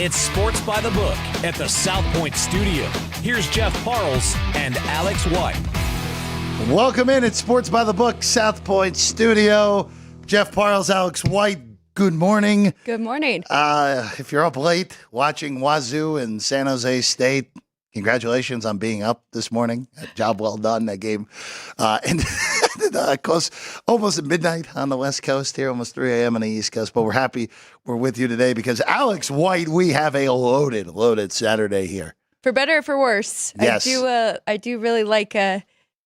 It's Sports by the Book at the South Point Studio. Here's Jeff Parles and Alex White. Welcome in. It's Sports by the Book, South Point Studio. Jeff Parles, Alex White. Good morning. Good morning. If you're up late watching Wazoo and San Jose State, congratulations on being up this morning. Job well done. That game. And close, almost at midnight on the West Coast here, almost 3 a.m. on the East Coast. But we're happy we're with you today because Alex White, we have a loaded Saturday here. For better or for worse. Yes. I do really like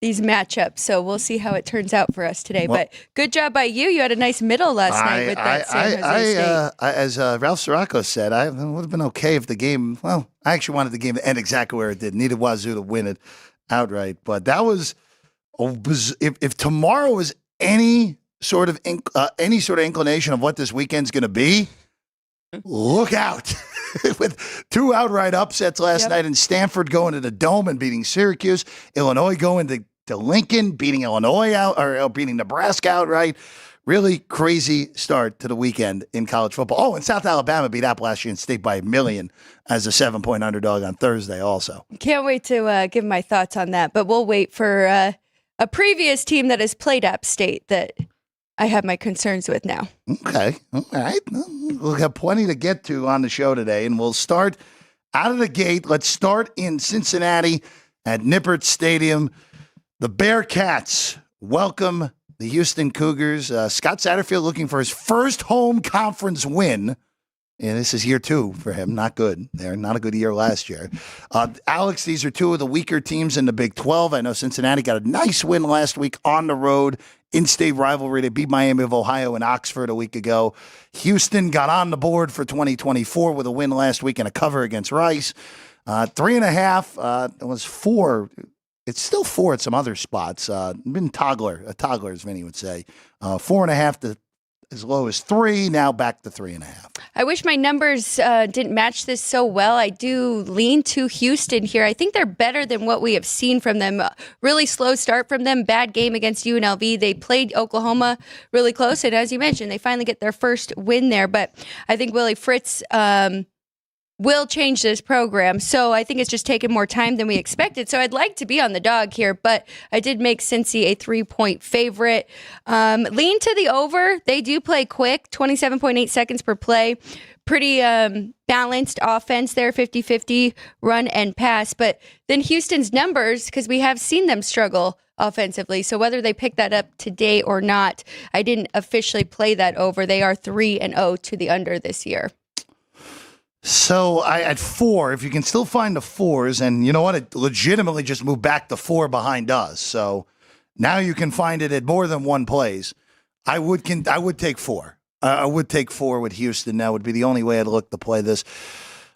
these matchups, so we'll see how it turns out for us today. But good job by you. You had a nice middle last night with that San Jose State. As Ralph Sirocco said, I would have been okay if the game, I actually wanted the game to end exactly where it did. Needed Wazoo to win it outright. But that was if tomorrow is any sort of inclination of what this weekend's going to be, look out. With two outright upsets last night, and Stanford going to the Dome and beating Syracuse, Illinois going to Lincoln, beating Illinois out or beating Nebraska outright. Really crazy start to the weekend in college football. Oh, and South Alabama beat Appalachian State by 1 million as a 7-point underdog on Thursday also. Can't wait to give my thoughts on that, but we'll wait for a previous team that has played App State that I have my concerns with now. Okay. All right. We'll have plenty to get to on the show today, and we'll start out of the gate. Let's start in Cincinnati at Neverett Stadium. The Bearcats welcome the Houston Cougars. Scott Satterfield looking for his first home conference win. And this is year 2 for him. Not good. They're not a good year last year. Alex, these are two of the weaker teams in the Big 12. I know Cincinnati got a nice win last week on the road. In-state rivalry. They beat Miami of Ohio and Oxford a week ago. Houston got on the board for 2024 with a win last week and a cover against Rice. 3.5. It was 4. It's still 4 at some other spots. Been a toggler, as Vinny would say. 4.5 to as low as 3. Now back to 3.5. I wish my numbers didn't match this so well. I do lean to Houston here. I think they're better than what we have seen from them. Really slow start from them. Bad game against UNLV. They played Oklahoma really close. And as you mentioned, they finally get their first win there. But I think Willie Fritz will change this program. So I think it's just taken more time than we expected. So I'd like to be on the dog here, but I did make Cincy a 3-point favorite. Lean to the over. They do play quick, 27.8 seconds per play. Pretty balanced offense there, 50-50 run and pass. But then Houston's numbers, because we have seen them struggle offensively. So whether they pick that up today or not, I didn't officially play that over. They are 3-0 to the under this year. So I at 4, if you can still find the 4s, and you know what, it legitimately just moved back to 4 behind us. So now you can find it at more than one place. I would take 4. I would take 4 with Houston. That would be the only way I'd look to play this.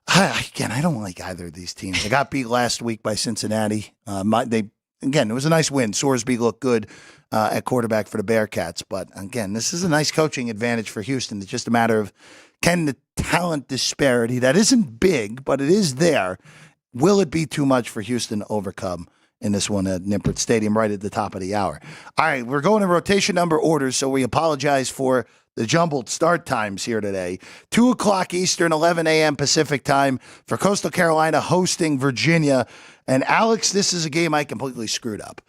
Again, I don't like either of these teams. They got beat last week by Cincinnati. It was a nice win. Sorsby looked good at quarterback for the Bearcats. But again, this is a nice coaching advantage for Houston. It's just a matter of can the talent disparity that isn't big, but it is there, will it be too much for Houston to overcome in this one at Neverett Stadium right at the top of the hour? All right, we're going in rotation number orders, so we apologize for the jumbled start times here today. 2 o'clock Eastern, 11 a.m. Pacific time for Coastal Carolina hosting Virginia. And Alex, this is a game I completely screwed up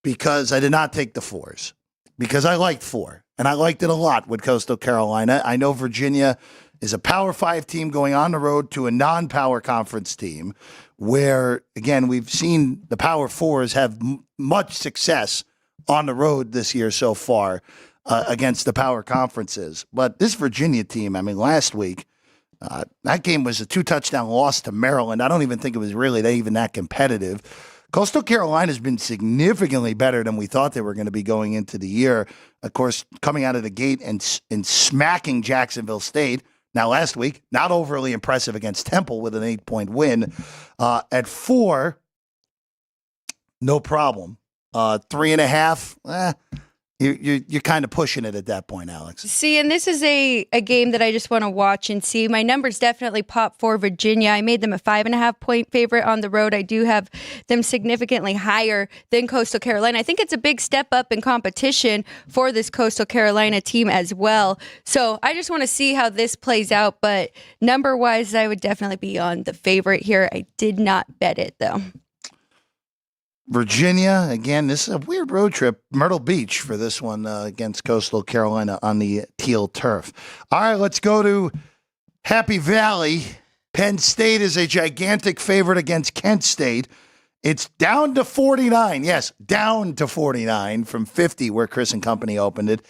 because I did not take the 4s because I liked 4. And I liked it a lot with Coastal Carolina. I know Virginia is a Power 5 team going on the road to a non-power conference team where, again, we've seen the Power 4s have much success on the road this year so far against the power conferences. But this Virginia team, last week, that game was a 2-touchdown loss to Maryland. I don't even think it was really even that competitive. Coastal Carolina has been significantly better than we thought they were going to be going into the year. Of course, coming out of the gate and smacking Jacksonville State. Now, last week, not overly impressive against Temple with an 8-point win. At 4, no problem. 3.5, you're kind of pushing it at that point, Alex. See, and this is a game that I just want to watch and see. My numbers definitely pop for Virginia. I made them a 5.5-point favorite on the road. I do have them significantly higher than Coastal Carolina. I think it's a big step up in competition for this Coastal Carolina team as well. So I just want to see how this plays out. But number-wise, I would definitely be on the favorite here. I did not bet it, though. Virginia, again, this is a weird road trip. Myrtle Beach for this one against Coastal Carolina on the teal turf. All right, let's go to Happy Valley. Penn State is a gigantic favorite against Kent State. It's down to 49. Yes, down to 49 from 50 where Chris and Company opened it.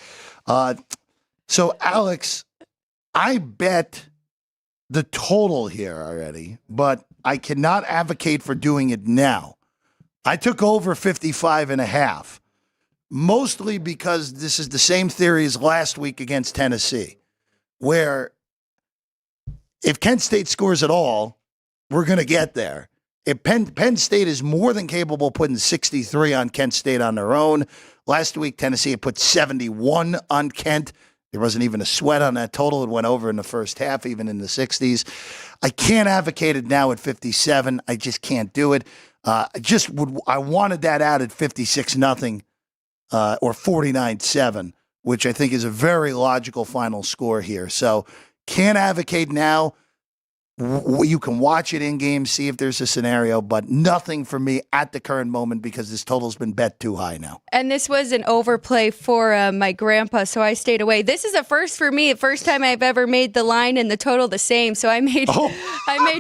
So, Alex, I bet the total here already, but I cannot advocate for doing it now. I took over 55.5, mostly because this is the same theory as last week against Tennessee, where if Kent State scores at all, we're going to get there. If Penn State is more than capable of putting 63 on Kent State on their own. Last week, Tennessee had put 71 on Kent. There wasn't even a sweat on that total. It went over in the first half, even in the 60s. I can't advocate it now at 57. I just can't do it. I wanted that out at 56-0 or 49-7, which I think is a very logical final score here. So can't advocate now. You can watch it in game, see if there's a scenario, but nothing for me at the current moment because this total's been bet too high now. And this was an overplay for my grandpa, so I stayed away. This is a first for me. First time I've ever made the line and the total the same. So I made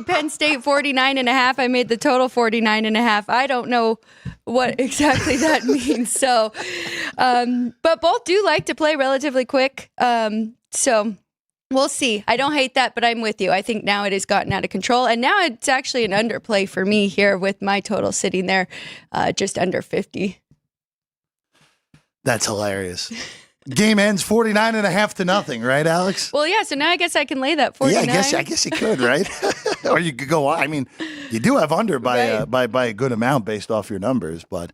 Penn State 49.5. I made the total 49.5. I don't know what exactly that means. So, but both do like to play relatively quick. So we'll see. I don't hate that, but I'm with you. I think now it has gotten out of control. And now it's actually an underplay for me here with my total sitting there just under 50. That's hilarious. Game ends 49.5-0, right, Alex? Well, yeah, so now I guess I can lay that 49. Yeah, I guess you could, right? Or you could go on. I mean, you do have under by a good amount based off your numbers, but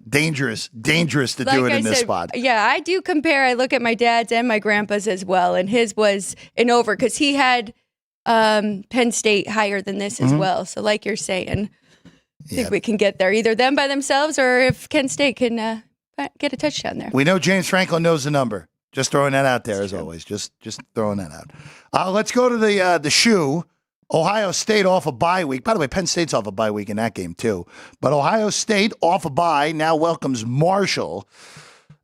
dangerous to do it in this spot. Yeah, I do compare. I look at my dad's and my grandpa's as well, and his was an over because he had Penn State higher than this as well. So like you're saying, I think we can get there, either them by themselves or if Kent State can get a touchdown there. We know James Franklin knows the number. Just throwing that out there as always. Just throwing that out. Let's go to the shoe. Ohio State off a bye week. By the way, Penn State's off a bye week in that game too. But Ohio State off a bye now welcomes Marshall.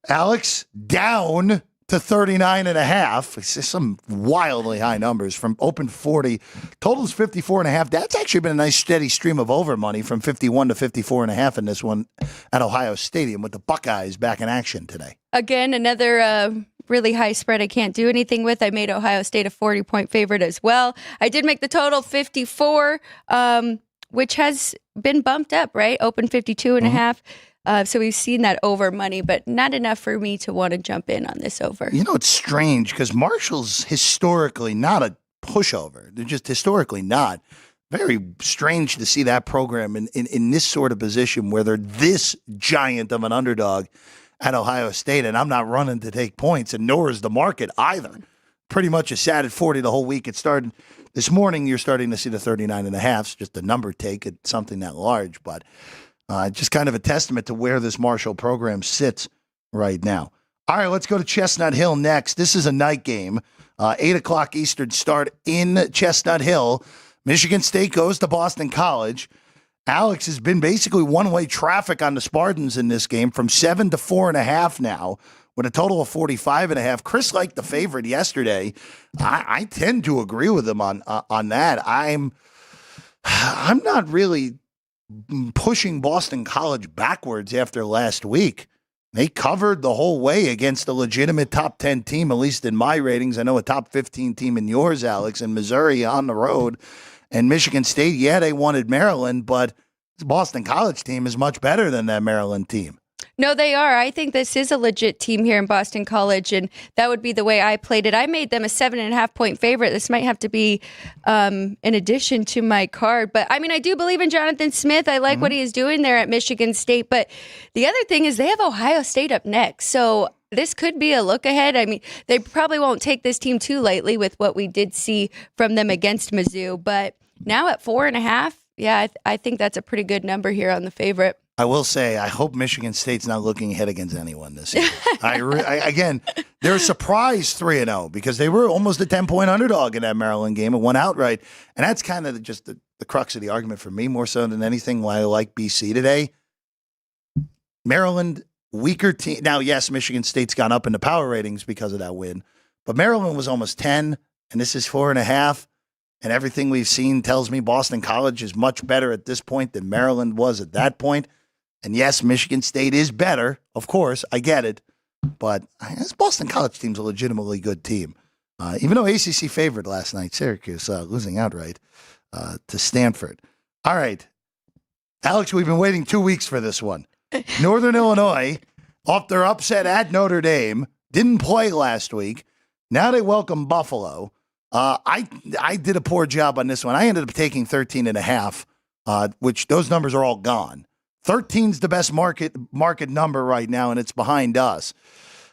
Alex, down to 39.5. It's just some wildly high numbers from open 40. Total's 54.5. That's actually been a nice steady stream of over money from 51 to 54.5 in this one at Ohio Stadium with the Buckeyes back in action today. Again, another really high spread I can't do anything with. I made Ohio State a 40-point favorite as well. I did make the total 54, which has been bumped up, right? Open 52.5. So we've seen that over money, but not enough for me to want to jump in on this over. You know, it's strange because Marshall's historically not a pushover. They're just historically not. Very strange to see that program in this sort of position where they're this giant of an underdog at Ohio State, and I'm not running to take points, and nor is the market either. Pretty much a sat at 40 the whole week. It started this morning. You're starting to see the 39.5. Just a number take at something that large, but just kind of a testament to where this Marshall program sits right now. All right, let's go to Chestnut Hill next. This is a night game, 8 o'clock Eastern start in Chestnut Hill. Michigan State goes to Boston College. Alex has been basically one-way traffic on the Spartans in this game from 7 to 4.5 now, with a total of 45.5. Chris liked the favorite yesterday. I tend to agree with him on that. I'm not really pushing Boston College backwards after last week. They covered the whole way against a legitimate top 10 team, at least in my ratings. I know a top 15 team in yours, Alex, and Missouri on the road. And Michigan State, yeah, they wanted Maryland, but this Boston College team is much better than that Maryland team. No, they are. I think this is a legit team here in Boston College, and that would be the way I played it. I made them a 7.5-point favorite. This might have to be in addition to my card. But, I mean, I do believe in Jonathan Smith. I like what he is doing there at Michigan State. But the other thing is they have Ohio State up next. So this could be a look ahead. I mean, they probably won't take this team too lightly with what we did see from them against Mizzou. But now at 4.5, yeah, I think that's a pretty good number here on the favorite. I will say, I hope Michigan State's not looking ahead against anyone this year. Again, they're a surprise 3-0 because they were almost a 10-point underdog in that Maryland game and won outright. And that's kind of just the crux of the argument for me, more so than anything, why I like BC today. Maryland, weaker team. Now, yes, Michigan State's gone up in the power ratings because of that win, but Maryland was almost 10, and this is 4.5. And everything we've seen tells me Boston College is much better at this point than Maryland was at that point. And yes, Michigan State is better. Of course, I get it. But this Boston College team's a legitimately good team. Even though ACC favored last night, Syracuse losing outright to Stanford. All right. Alex, we've been waiting 2 weeks for this one. Northern Illinois, off their upset at Notre Dame, didn't play last week. Now they welcome Buffalo. I did a poor job on this one. I ended up taking 13.5, which those numbers are all gone. 13's the best market number right now, and it's behind us.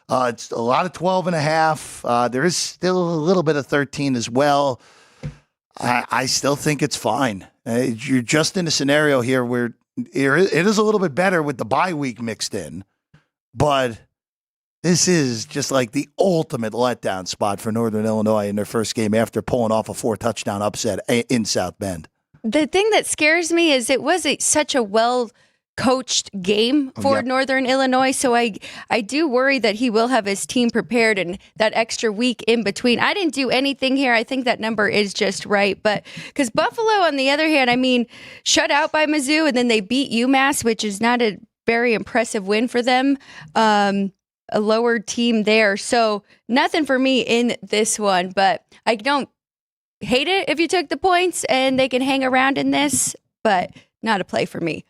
It's a lot of 12.5. There is still a little bit of 13 as well. I still think it's fine. You're just in a scenario here where it is a little bit better with the bye week mixed in, but this is just like the ultimate letdown spot for Northern Illinois in their first game after pulling off a 4-touchdown upset in South Bend. The thing that scares me is it was such a well-coached game for Northern Illinois, so I do worry that he will have his team prepared and that extra week in between. I didn't do anything here. I think that number is just right, but because Buffalo, on the other hand, I mean, shut out by Mizzou, and then they beat UMass, which is not a very impressive win for them. A lower team there. So nothing for me in this one, but I don't hate it if you took the points and they can hang around in this, but not a play for me.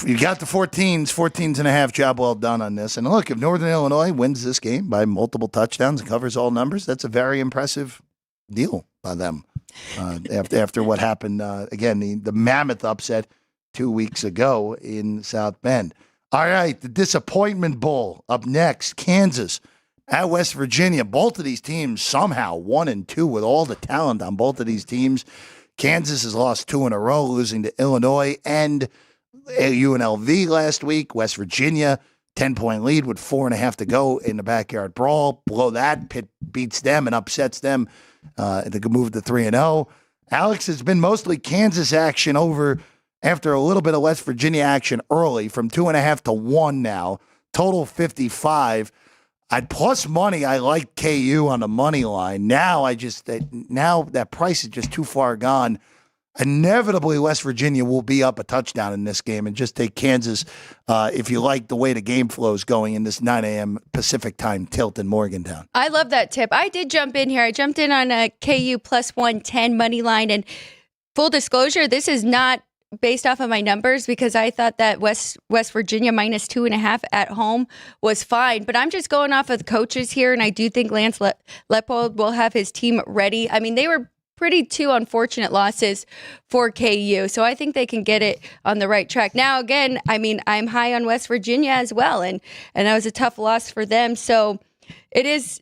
You got the 14's.5 job well done on this. And look, if Northern Illinois wins this game by multiple touchdowns and covers all numbers, that's a very impressive deal by them. After what happened, again, the mammoth upset 2 weeks ago in South Bend. All right, the Disappointment Bowl up next. Kansas at West Virginia. Both of these teams somehow 1-2 with all the talent on both of these teams. Kansas has lost 2 in a row, losing to Illinois and UNLV last week. West Virginia, 10-point lead with 4.5 to go in the backyard brawl. Below that, Pitt beats them and upsets them. They could move to 3-0. Alex, has been mostly Kansas action over after a little bit of West Virginia action early, from 2.5 to 1 now. Total 55. At plus money, I like KU on the money line. Now that price is just too far gone. Inevitably, West Virginia will be up a touchdown in this game, and just take Kansas if you like the way the game flows going in this 9 a.m. Pacific time tilt in Morgantown. I love that tip. I did jump in here. I jumped in on a KU plus 110 money line, and full disclosure, this is not based off of my numbers, because I thought that West Virginia minus 2.5 at home was fine. But I'm just going off of the coaches here, and I do think Lance Leipold will have his team ready. I mean, they were two unfortunate losses for KU, so I think they can get it on the right track. Now, again, I mean, I'm high on West Virginia as well, and that was a tough loss for them. So it's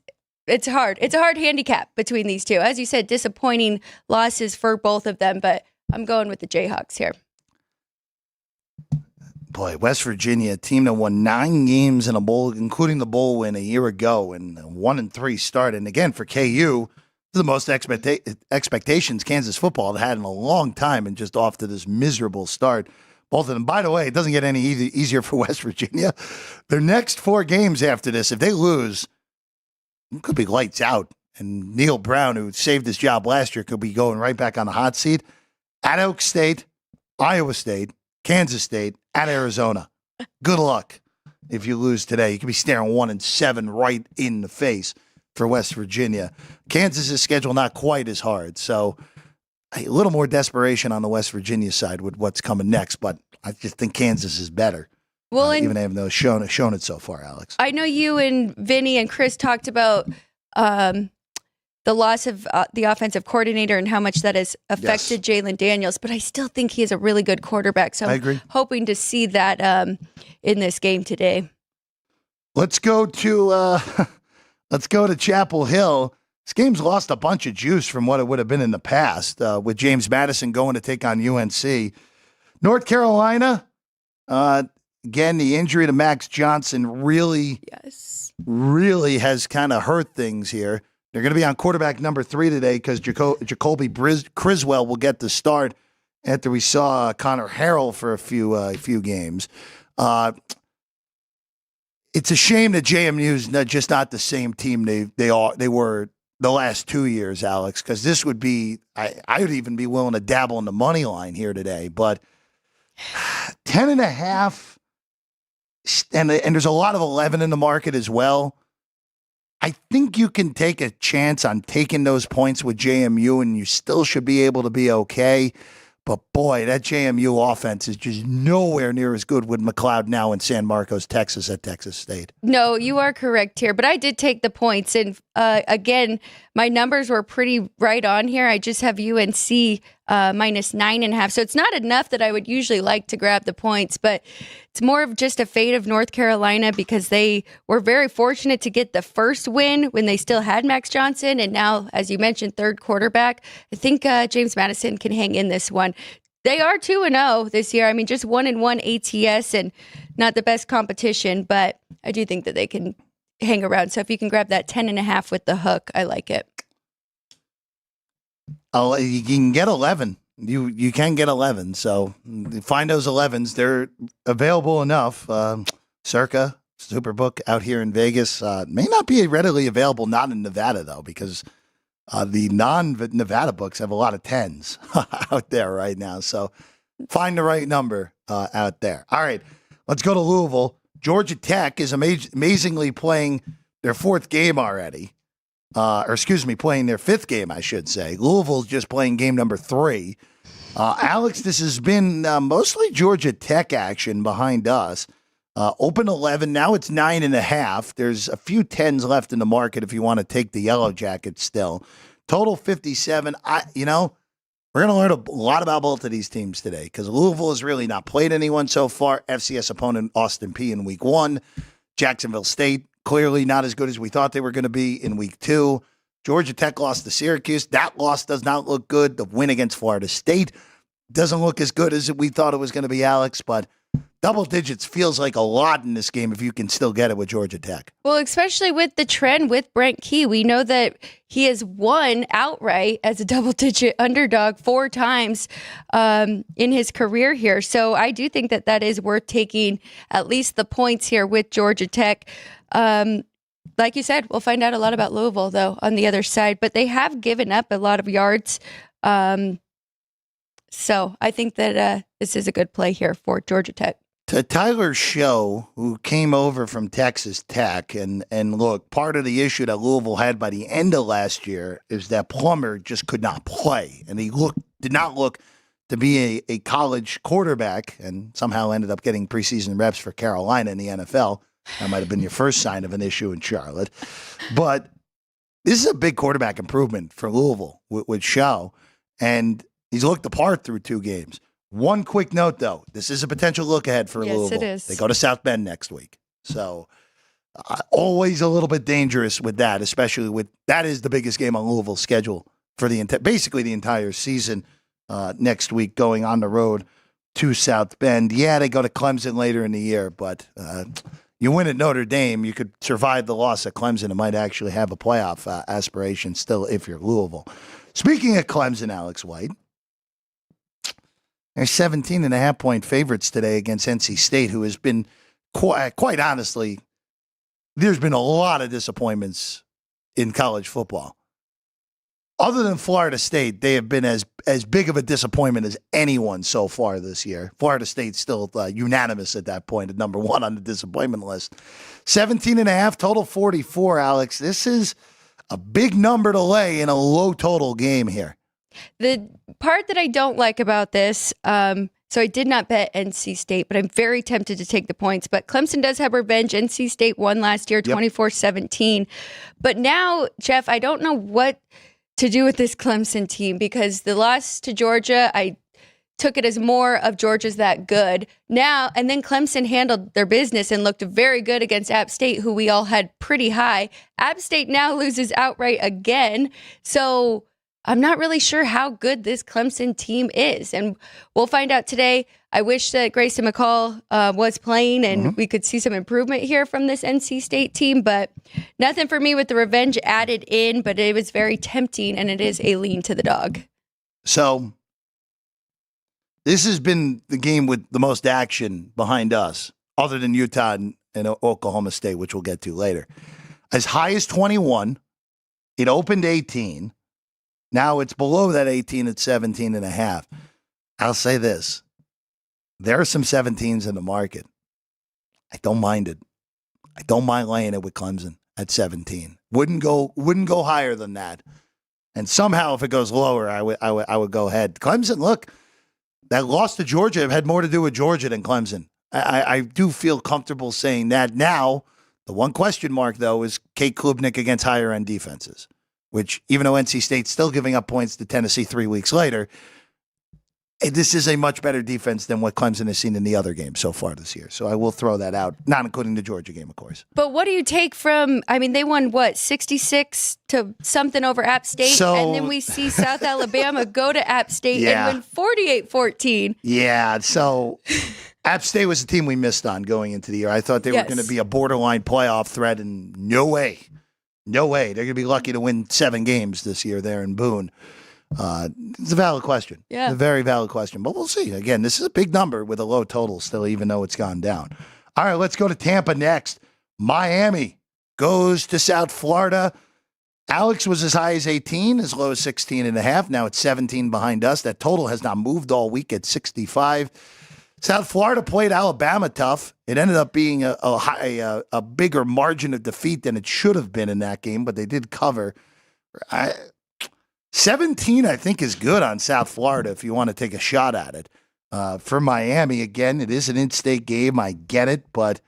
hard. It's a hard handicap between these two. As you said, disappointing losses for both of them, but I'm going with the Jayhawks here. Boy, West Virginia, a team that won 9 games in a bowl, including the bowl win a year ago, and 1-3 start. And again, for KU, the most expectations Kansas football had in a long time, and just off to this miserable start. Both of them. By the way, it doesn't get any easier for West Virginia. Their next 4 games after this, if they lose, it could be lights out. And Neil Brown, who saved his job last year, could be going right back on the hot seat. At Oak State, Iowa State, Kansas State, at Arizona. Good luck if you lose today. You could be staring 1-7 right in the face for West Virginia. Kansas' schedule not quite as hard, so a little more desperation on the West Virginia side with what's coming next, but I just think Kansas is better. Well, Even though shown it so far, Alex. I know you and Vinny and Chris talked about the loss of the offensive coordinator and how much that has affected Jalen Daniels, but I still think he is a really good quarterback. So I agree. Hoping to see that in this game today. Let's go to Chapel Hill. This game's lost a bunch of juice from what it would have been in the past with James Madison going to take on UNC. North Carolina, again, the injury to Max Johnson really has kind of hurt things here. They're going to be on quarterback number 3 today because Jacoby Criswell will get the start after we saw Connor Harrell for a few games. It's a shame that JMU's just not the same team they were the last 2 years, Alex, because this would be I would even be willing to dabble in the money line here today, but 10.5, and there's a lot of 11 in the market as well. I think you can take a chance on taking those points with JMU, and you still should be able to be okay. But boy, that JMU offense is just nowhere near as good with McLeod now in San Marcos, Texas at Texas State. No, you are correct here, but I did take the points. And again, my numbers were pretty right on here. I just have UNC minus 9.5. So it's not enough that I would usually like to grab the points, but it's more of just a fate of North Carolina because they were very fortunate to get the first win when they still had Max Johnson. And now, as you mentioned, third quarterback. I think James Madison can hang in this one. They are 2-0 this year. I mean, just 1-1 ATS and not the best competition, but I do think that they can hang around. So if you can grab that 10.5 with the hook, I like it. You can get 11. You can get 11. So find those 11s. They're available enough. Circa Superbook out here in Vegas may not be readily available. Not in Nevada though, because the non-Nevada books have a lot of 10s out there right now. So find the right number out there. All right, let's go to Louisville. Georgia Tech is amazingly playing their 4th game already. Playing their 5th game, I should say. Louisville's just playing game number 3. Alex, this has been mostly Georgia Tech action behind us. Open 11, now it's 9.5. There's a few 10s left in the market if you want to take the Yellow Jackets still. Total 57. We're going to learn a lot about both of these teams today because Louisville has really not played anyone so far. FCS opponent Austin Peay in week 1. Jacksonville State, clearly not as good as we thought they were going to be in week 2. Georgia Tech lost to Syracuse. That loss does not look good. The win against Florida State doesn't look as good as we thought it was going to be, Alex, but double digits feels like a lot in this game if you can still get it with Georgia Tech. Well, especially with the trend with Brent Key. We know that he has won outright as a double-digit underdog 4 times in his career here. So I do think that that is worth taking at least the points here with Georgia Tech. Like you said, we'll find out a lot about Louisville, though, on the other side. But they have given up a lot of yards. So I think that this is a good play here for Georgia Tech. To Tyler Show, who came over from Texas Tech, and look, part of the issue that Louisville had by the end of last year is that Plummer just could not play, and he did not look to be a college quarterback, and somehow ended up getting preseason reps for Carolina in the NFL. That might have been your first sign of an issue in Charlotte. But this is a big quarterback improvement for Louisville with Show, and he's looked the part through 2 games. One quick note, though. This is a potential look ahead for Louisville. Yes, it is. They go to South Bend next week. So always a little bit dangerous with that, especially with that is the biggest game on Louisville's schedule for basically the entire season next week, going on the road to South Bend. Yeah, they go to Clemson later in the year, but you win at Notre Dame, you could survive the loss at Clemson and might actually have a playoff aspiration still if you're Louisville. Speaking of Clemson, Alex White, they're 17.5-point favorites today against NC State, who has been, quite honestly, there's been a lot of disappointments in college football. Other than Florida State, they have been as big of a disappointment as anyone so far this year. Florida State's still unanimous at that point at number 1 on the disappointment list. 17.5, total 44, Alex. This is a big number to lay in a low total game here. The part that I don't like about this So I did not bet NC State, but I'm very tempted to take the points. But Clemson does have revenge. NC State won last year, 24-17. But now, Jeff, I don't know what to do with this Clemson team because the loss to Georgia, I took it as more of Georgia's that good. Now, and then Clemson handled their business and looked very good against App State, who we all had pretty high. App State now loses outright again. So I'm not really sure how good this Clemson team is. And we'll find out today. I wish that Grayson McCall was playing and we could see some improvement here from this NC State team, but nothing for me with the revenge added in, but it was very tempting, and it is a lean to the dog. So this has been the game with the most action behind us, other than Utah and Oklahoma State, which we'll get to later. As high as 21, it opened 18. Now it's below that 18 at 17.5. I'll say this. There are some 17s in the market. I don't mind it. I don't mind laying it with Clemson at 17. Wouldn't go higher than that. And somehow if it goes lower, I would go ahead. Clemson, look, that loss to Georgia had more to do with Georgia than Clemson. I do feel comfortable saying that. Now, the one question mark, though, is Kate Klubnik against higher-end defenses, which even though NC State's still giving up points to Tennessee 3 weeks later, this is a much better defense than what Clemson has seen in the other games so far this year. So I will throw that out, not including the Georgia game, of course. But what do you take from, I mean, they won, 66 to something over App State, and then we see South Alabama go to App State and win 48-14. Yeah, so App State was a team we missed on going into the year. I thought they were going to be a borderline playoff threat, and no way. No way. They're going to be lucky to win 7 games this year there in Boone. It's a valid question. Yeah. It's a very valid question. But we'll see. Again, this is a big number with a low total still, even though it's gone down. All right, let's go to Tampa next. Miami goes to South Florida. Alex was as high as 18, as low as 16.5. Now it's 17 behind us. That total has not moved all week at 65. South Florida played Alabama tough. It ended up being a bigger margin of defeat than it should have been in that game, but they did cover. 17, I think, is good on South Florida if you want to take a shot at it. For Miami, again, it is an in-state game. I get it, but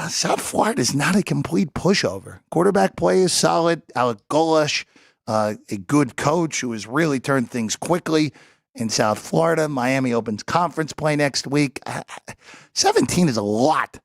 South Florida is not a complete pushover. Quarterback play is solid. Alec Golesh, a good coach who has really turned things quickly in South Florida. Miami opens conference play next week. 17 is a lot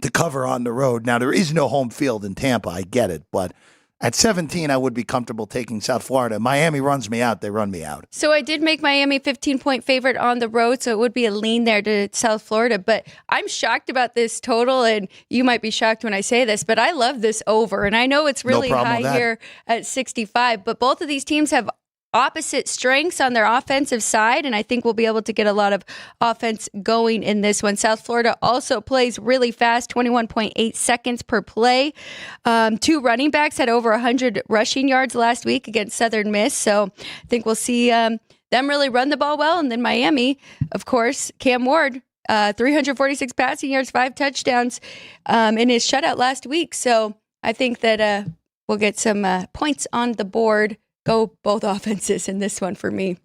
to cover on the road. Now, there is no home field in Tampa. I get it. But at 17, I would be comfortable taking South Florida. Miami runs me out. They run me out. So I did make Miami 15-point favorite on the road, so it would be a lean there to South Florida. But I'm shocked about this total, and you might be shocked when I say this, but I love this over. And I know it's really high here at 65, but both of these teams have opposite strengths on their offensive side, and I think we'll be able to get a lot of offense going in this one. South Florida also plays really fast, 21.8 seconds per play. 2 running backs had over 100 rushing yards last week against Southern Miss, so I think we'll see them really run the ball well. And then Miami, of course, Cam Ward, 346 passing yards, 5 touchdowns in his shutout last week. So I think that we'll get some points on the board. Go both offenses in this one for me.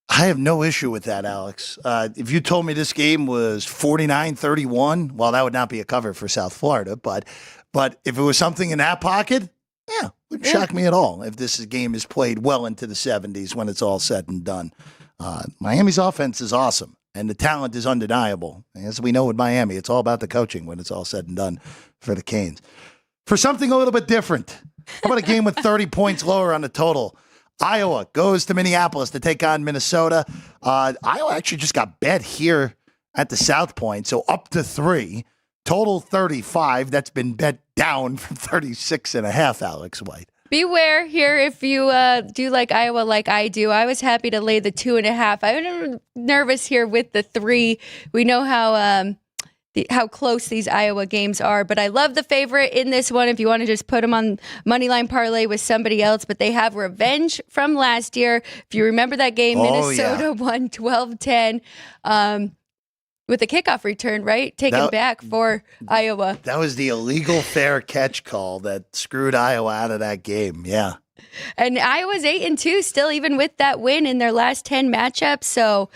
I have no issue with that, Alex. If you told me this game was 49-31, well, that would not be a cover for South Florida. But if it was something in that pocket, it wouldn't shock me at all if this game is played well into the 70s when it's all said and done. Miami's offense is awesome, and the talent is undeniable. As we know with Miami, it's all about the coaching when it's all said and done for the Canes. For something a little bit different, how about a game with 30 points lower on the total? Iowa goes to Minneapolis to take on Minnesota. Iowa actually just got bet here at the South Point, so up to 3. Total 35. That's been bet down from 36.5, Alex White. Beware here if you do like Iowa like I do. I was happy to lay the 2.5. I'm nervous here with the 3. We know how close these Iowa games are, but I love the favorite in this one if you want to just put them on moneyline parlay with somebody else. But they have revenge from last year. If you remember that game, Minnesota won 12-10 with a kickoff return, right? Taken back for Iowa. That was the illegal fair catch call that screwed Iowa out of that game. Yeah. And Iowa's 8-2 still, even with that win in their last 10 matchups. So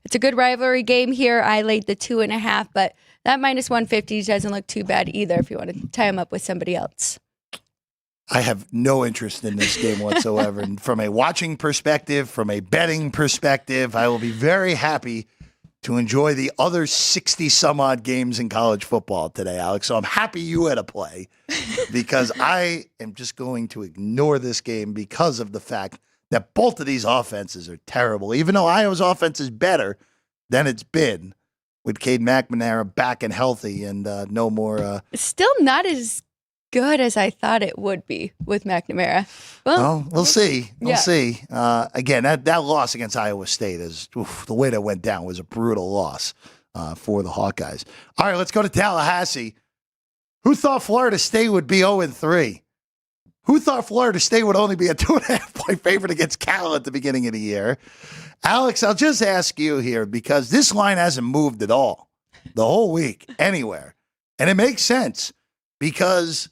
it's a good rivalry game here. I laid the 2.5, but that minus 150 doesn't look too bad either if you want to tie them up with somebody else. I have no interest in this game whatsoever. And from a watching perspective, from a betting perspective, I will be very happy to enjoy the other 60 some odd games in college football today, Alex. So I'm happy you had a play because I am just going to ignore this game because of the fact that both of these offenses are terrible. Even though Iowa's offense is better than it's been with Cade McNamara back and healthy and no more. Still not as good as I thought it would be with McNamara. Well, we'll see. We'll Yeah. see. Again, that loss against Iowa State the way that went down was a brutal loss for the Hawkeyes. All right, let's go to Tallahassee. Who thought Florida State would be 0-3? Who thought Florida State would only be a 2.5-point favorite against Cal at the beginning of the year? Alex, I'll just ask you here because this line hasn't moved at all the whole week anywhere. And it makes sense because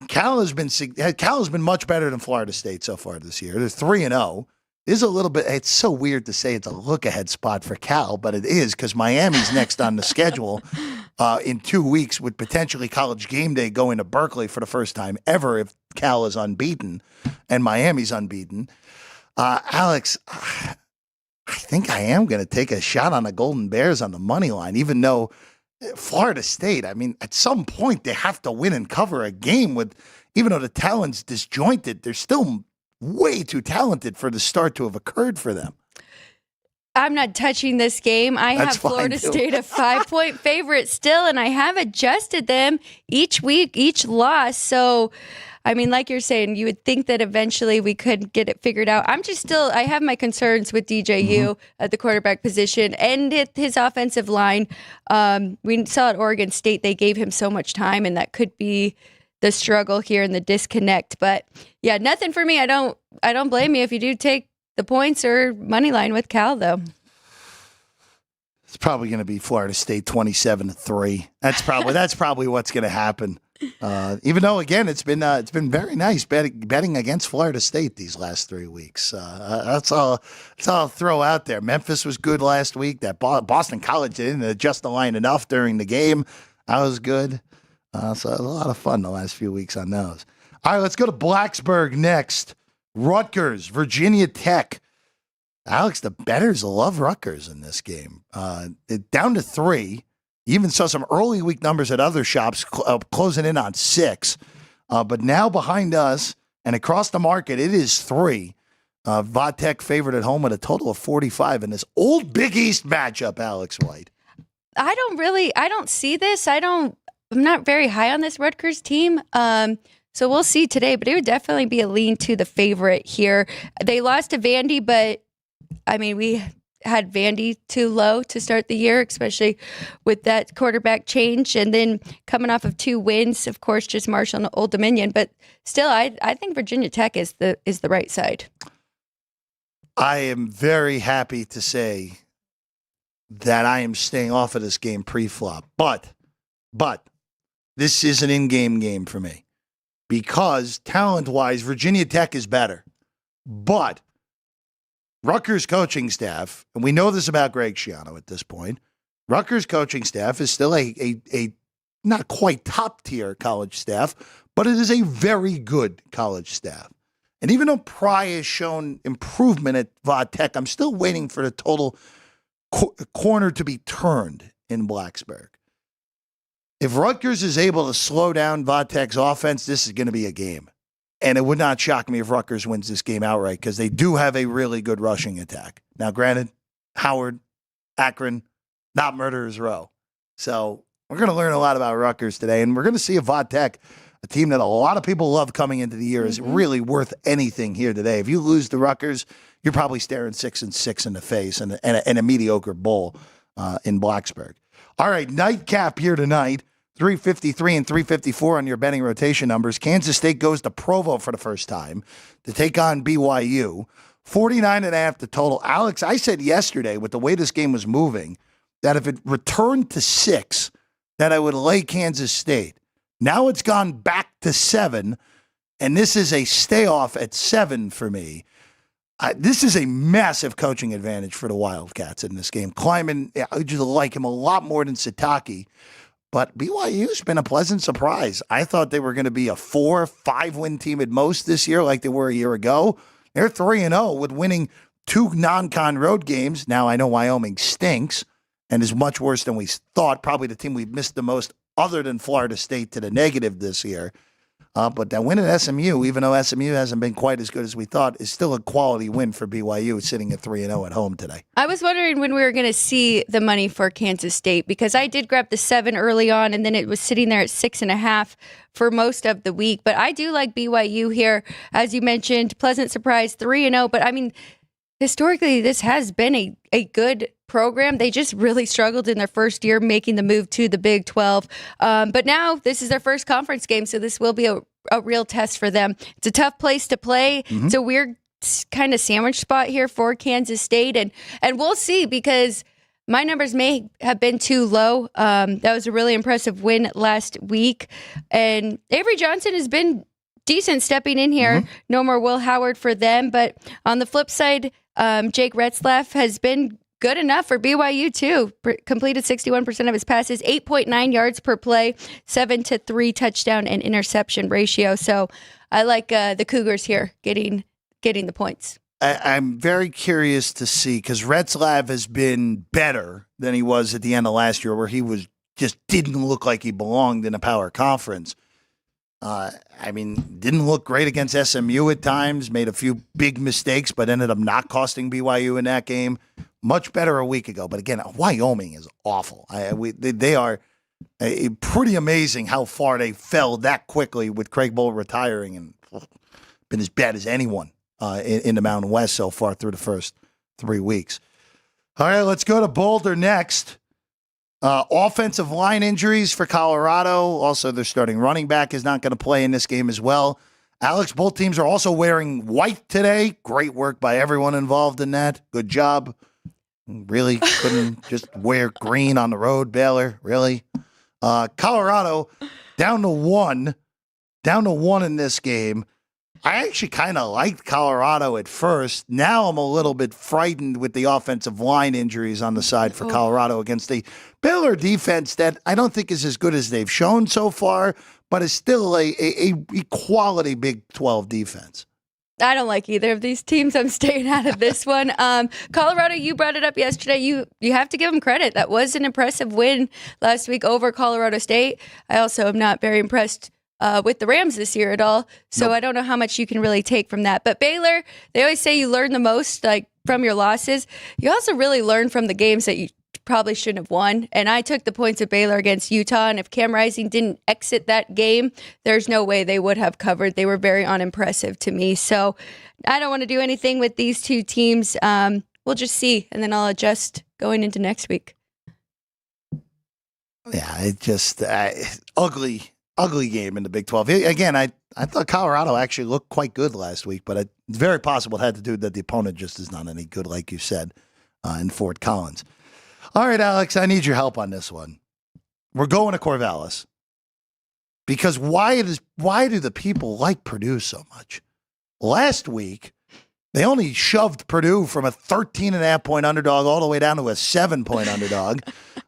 Cal has been much better than Florida State so far this year. They're 3-0. Is a little bit. It's so weird to say it's a look-ahead spot for Cal, but it is because Miami's next on the schedule in 2 weeks with potentially College Game Day going to Berkeley for the first time ever if Cal is unbeaten and Miami's unbeaten. Alex, I think I am going to take a shot on the Golden Bears on the money line, even though Florida State, I mean, at some point they have to win and cover a game with, even though the talent's disjointed, they're still way too talented for the start to have occurred for them. I'm not touching this game. I That's have Florida fine, too. State a 5-point favorite still, and I have adjusted them each week, each loss. So, I mean, like you're saying, you would think that eventually we could get it figured out. I have my concerns with DJU at the quarterback position and his offensive line. We saw at Oregon State, they gave him so much time, and that could be the struggle here and the disconnect. But yeah, nothing for me. I don't blame you if you do take the points or money line with Cal, though. It's probably going to be Florida State 27-3. That's probably what's going to happen. Even though, again, it's been very nice betting against Florida State these last 3 weeks. That's all I'll throw out there. Memphis was good last week. That Boston College didn't adjust the line enough during the game. That was good. So a lot of fun the last few weeks on those. All right, let's go to Blacksburg next. Rutgers, Virginia Tech. Alex, the bettors love Rutgers in this game. Down to 3. You even saw some early week numbers at other shops closing in on 6. But now behind us and across the market, it is 3. Vatech favored at home with a total of 45 in this old Big East matchup, Alex White. I don't see this. I'm not very high on this Rutgers team. So we'll see today, but it would definitely be a lean to the favorite here. They lost to Vandy, but I mean, we had Vandy too low to start the year, especially with that quarterback change. And then coming off of 2 wins, of course, just Marshall and Old Dominion. But still, I think Virginia Tech is the right side. I am very happy to say that I am staying off of this game pre-flop. But this is an in-game game for me because talent-wise, Virginia Tech is better. But Rutgers coaching staff, and we know this about Greg Schiano at this point, Rutgers coaching staff is still a not quite top-tier college staff, but it is a very good college staff. And even though Pry has shown improvement at Vatech, I'm still waiting for the total corner to be turned in Blacksburg. If Rutgers is able to slow down Vatech's offense, this is going to be a game. And it would not shock me if Rutgers wins this game outright because they do have a really good rushing attack. Now, granted, Howard, Akron, not Murderers Row. So we're going to learn a lot about Rutgers today, and we're going to see if Vatech, a team that a lot of people love coming into the year, is really worth anything here today. If you lose to Rutgers, you're probably staring 6-6 in the face and a mediocre bowl in Blacksburg. All right, nightcap here tonight. 353 and 354 on your betting rotation numbers. Kansas State goes to Provo for the first time to take on BYU. 49.5 the total. Alex, I said yesterday with the way this game was moving that if it returned to 6, that I would lay Kansas State. Now it's gone back to 7. and this is a stay off at 7 for me. This is a massive coaching advantage for the Wildcats in this game. Kleiman, I just like him a lot more than Satake, but BYU's been a pleasant surprise. I thought they were going to be a 4-5 win team at most this year like they were a year ago. They're 3-0 with winning 2 non-con road games. Now, I know Wyoming stinks and is much worse than we thought. Probably the team we've missed the most other than Florida State to the negative this year. But that win at SMU, even though SMU hasn't been quite as good as we thought, is still a quality win for BYU, sitting at 3-0 at home today. I was wondering when we were going to see the money for Kansas State, because I did grab the 7 early on, and then it was sitting there at 6.5 for most of the week. But I do like BYU here, as you mentioned, pleasant surprise, 3-0. But I mean, historically, this has been a good program. They just really struggled in their first year making the move to the Big 12. But now this is their first conference game, so this will be a real test for them. It's a tough place to play. Mm-hmm. It's a weird kind of sandwich spot here for Kansas State, and we'll see, because my numbers may have been too low. That was a really impressive win last week, and Avery Johnson has been decent stepping in here. Mm-hmm. No more Will Howard for them, but on the flip side, Jake Retzlaff has been good enough for BYU too. Completed 61% of his passes, 8.9 yards per play, 7-3 touchdown and interception ratio. So I like the Cougars here getting the points. I'm very curious to see, because Retzlaff has been better than he was at the end of last year, where he was just didn't look like he belonged in a power conference. I mean, didn't look great against SMU at times, made a few big mistakes, but ended up not costing BYU in that game. Much better a week ago. But again, Wyoming is awful. They are pretty amazing how far they fell that quickly with Craig Bowl retiring, and been as bad as anyone in the Mountain West so far through the first 3 weeks. All right, let's go to Boulder next. Offensive line injuries for Colorado. Also, their starting running back is not going to play in this game as well. Alex, both teams are also wearing white today. Great work by everyone involved in that. Good job. Really couldn't just wear green on the road, Baylor. Really? Colorado down to one in this game. I actually kind of liked Colorado at first. Now I'm a little bit frightened with the offensive line injuries on the side for Colorado against the Baylor defense that I don't think is as good as they've shown so far, but is still a quality Big 12 defense. I don't like either of these teams. I'm staying out of this one. Colorado, you brought it up yesterday. You have to give them credit. That was an impressive win last week over Colorado State. I also am not very impressed with the Rams this year at all. So nope. I don't know how much you can really take from that. But Baylor, they always say you learn the most from your losses. You also really learn from the games that you probably shouldn't have won. And I took the points of Baylor against Utah. And if Cam Rising didn't exit that game, there's no way they would have covered. They were very unimpressive to me. So I don't want to do anything with these two teams. We'll just see. And then I'll adjust going into next week. Yeah, it just ugly game in the Big 12. Again, I thought Colorado actually looked quite good last week, but it's very possible it had to do that the opponent just is not any good, like you said, in Fort Collins. All right, Alex, I need your help on this one. We're going to Corvallis. Because why do the people like Purdue so much? Last week, they only shoved Purdue from a 13.5-point underdog all the way down to a 7-point underdog.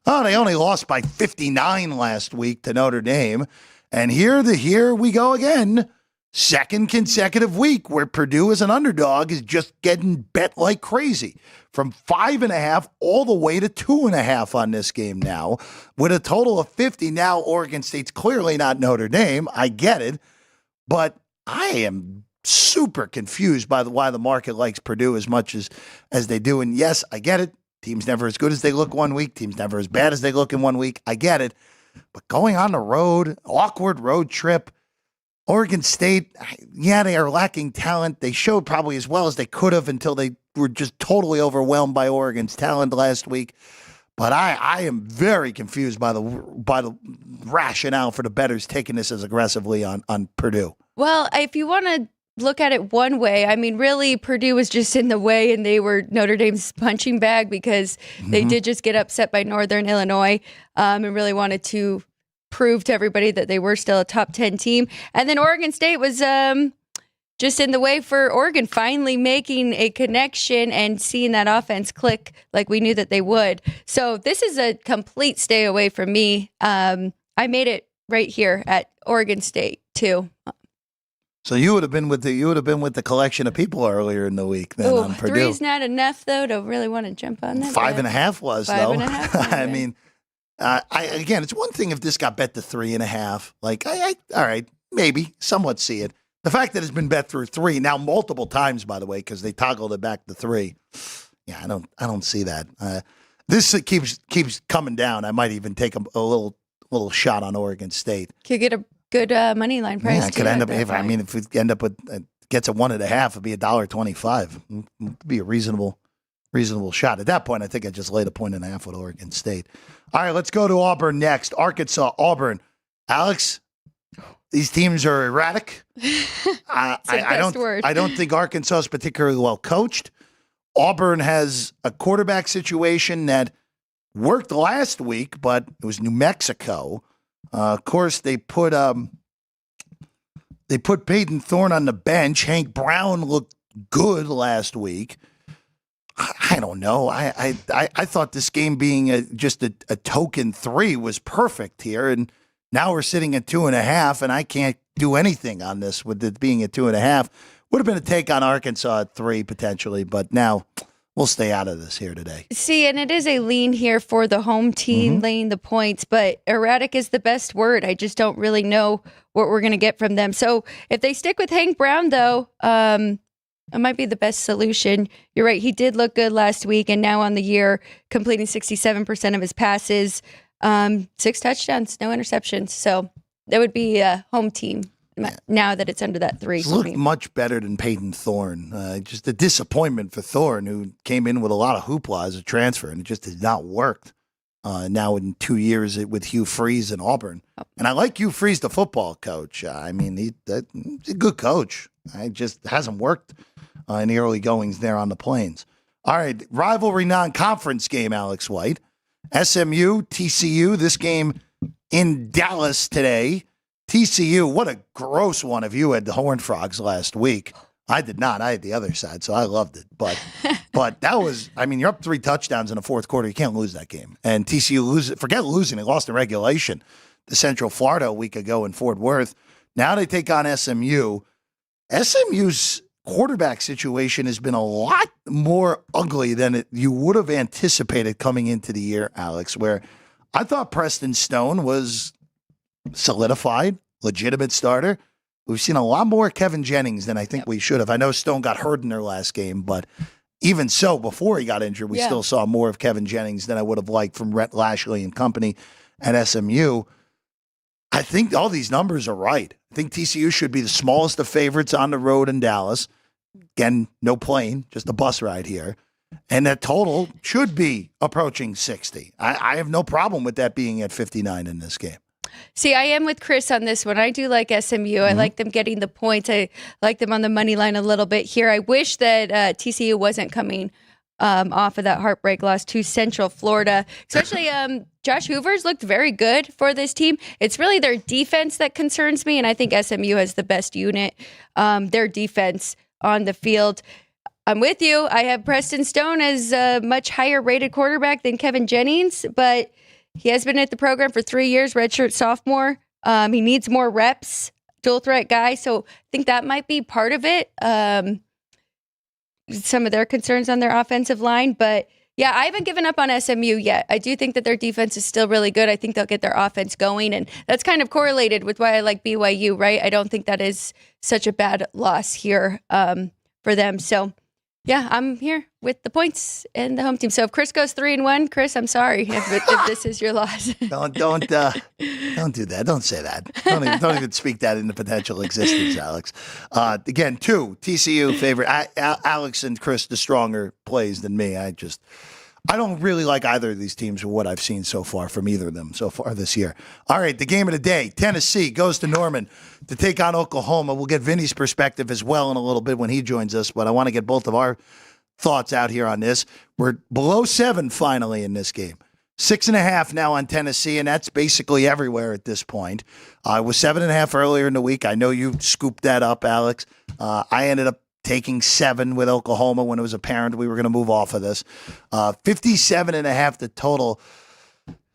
Oh, they only lost by 59 last week to Notre Dame. And here we go again. Second consecutive week where Purdue as an underdog is just getting bet like crazy. From 5.5 all the way to 2.5 on this game now. With a total of 50. Now Oregon State's clearly not Notre Dame. I get it. But I am super confused by why the market likes Purdue as much as they do. And yes, I get it. Teams never as good as they look one week. Teams never as bad as they look in 1 week. I get it. But going on the road, awkward road trip, Oregon State, yeah, they are lacking talent. They showed probably as well as they could have until they were just totally overwhelmed by Oregon's talent last week. But I am very confused by the rationale for the bettors taking this as aggressively on Purdue. Well, if you want to look at it one way, I mean, really, Purdue was just in the way, and they were Notre Dame's punching bag because they did just get upset by Northern Illinois and really wanted to prove to everybody that they were still a top 10 team. And then Oregon State was just in the way for Oregon finally making a connection and seeing that offense click like we knew that they would. So this is a complete stay away from me. I made it right here at Oregon State too. So you would have been with the collection of people earlier in the week then on Purdue. 3's not enough though to really want to jump on that. 5.5 was Five though. and a half, I mean, again, it's one thing if this got bet to 3.5. Like, all right, maybe somewhat see it. The fact that it's been bet through 3 now multiple times, by the way, because they toggled it back to 3. Yeah, I don't see that. This keeps coming down. I might even take a little shot on Oregon State. Could get a good money line price. Yeah, it could end up. If we end up with gets a 1.5, it'd be $1.25. It'd be a reasonable shot. At that point, I think I just laid a 1.5 with Oregon State. All right, let's go to Auburn next. Arkansas, Auburn. Alex, these teams are erratic. I don't think Arkansas is particularly well coached. Auburn has a quarterback situation that worked last week, but it was New Mexico. Of course, they put Peyton Thorne on the bench. Hank Brown looked good last week. I don't know. I thought this game being just a token 3 was perfect here, and now we're sitting at 2.5, and I can't do anything on this with it being at 2.5. Would have been a take on Arkansas at 3 potentially, but now we'll stay out of this here today. See, and it is a lean here for the home team, laying the points, but erratic is the best word. I just don't really know what we're going to get from them. So if they stick with Hank Brown, though, it might be the best solution. You're right. He did look good last week, and now on the year, completing 67% of his passes, 6 touchdowns, no interceptions. So that would be a home team now that it's under that 3. He's looked much better than Peyton Thorne. Just a disappointment for Thorne, who came in with a lot of hoopla as a transfer, and it just has not worked now in 2 years with Hugh Freeze in Auburn. And I like Hugh Freeze, the football coach. I mean, he's a good coach. It just hasn't worked in the early goings there on the Plains. All right, rivalry non-conference game, Alex White. SMU, TCU, this game in Dallas today. TCU, what a gross one if you had the Horned Frogs last week. I did not. I had the other side, so I loved it. But that was, I mean, you're up 3 touchdowns in the fourth quarter. You can't lose that game. And TCU forget losing. They lost in regulation to Central Florida a week ago in Fort Worth. Now they take on SMU. SMU's quarterback situation has been a lot more ugly than you would have anticipated coming into the year, Alex, where I thought Preston Stone was solidified, legitimate starter. We've seen a lot more Kevin Jennings than I think we should have. I know Stone got hurt in their last game, but even so, before he got injured, we still saw more of Kevin Jennings than I would have liked from Rhett Lashley and company at SMU. I think all these numbers are right. I think TCU should be the smallest of favorites on the road in Dallas. Again, no plane, just a bus ride here. And that total should be approaching 60. I have no problem with that being at 59 in this game. See, I am with Chris on this one. I do like SMU. I like them getting the points. I like them on the money line a little bit here. I wish that TCU wasn't coming off of that heartbreak loss to Central Florida. Especially Josh Hoover's looked very good for this team. It's really their defense that concerns me, and I think SMU has the best unit, their defense on the field. I'm with you. I have Preston Stone as a much higher rated quarterback than Kevin Jennings, but he has been at the program for 3 years, redshirt sophomore. He needs more reps, dual threat guy. So I think that might be part of it. Some of their concerns on their offensive line. But yeah, I haven't given up on SMU yet. I do think that their defense is still really good. I think they'll get their offense going. And that's kind of correlated with why I like BYU, right? I don't think that is such a bad loss here for them. So yeah, I'm here with the points and the home team. So if Chris goes 3-1, Chris, I'm sorry if this is your loss. Don't do that. Don't say that. Don't even speak that into potential existence, Alex. Again, 2 TCU favorite. Alex and Chris, the stronger plays than me. I don't really like either of these teams or what I've seen so far from either of them so far this year. All right, the game of the day. Tennessee goes to Norman to take on Oklahoma. We'll get Vinny's perspective as well in a little bit when he joins us, but I want to get both of our thoughts out here on this. We're below 7 finally in this game. 6.5 now on Tennessee, and that's basically everywhere at this point. It was 7.5 earlier in the week. I know you scooped that up, Alex. I ended up taking 7 with Oklahoma when it was apparent we were going to move off of this. 57.5 the total.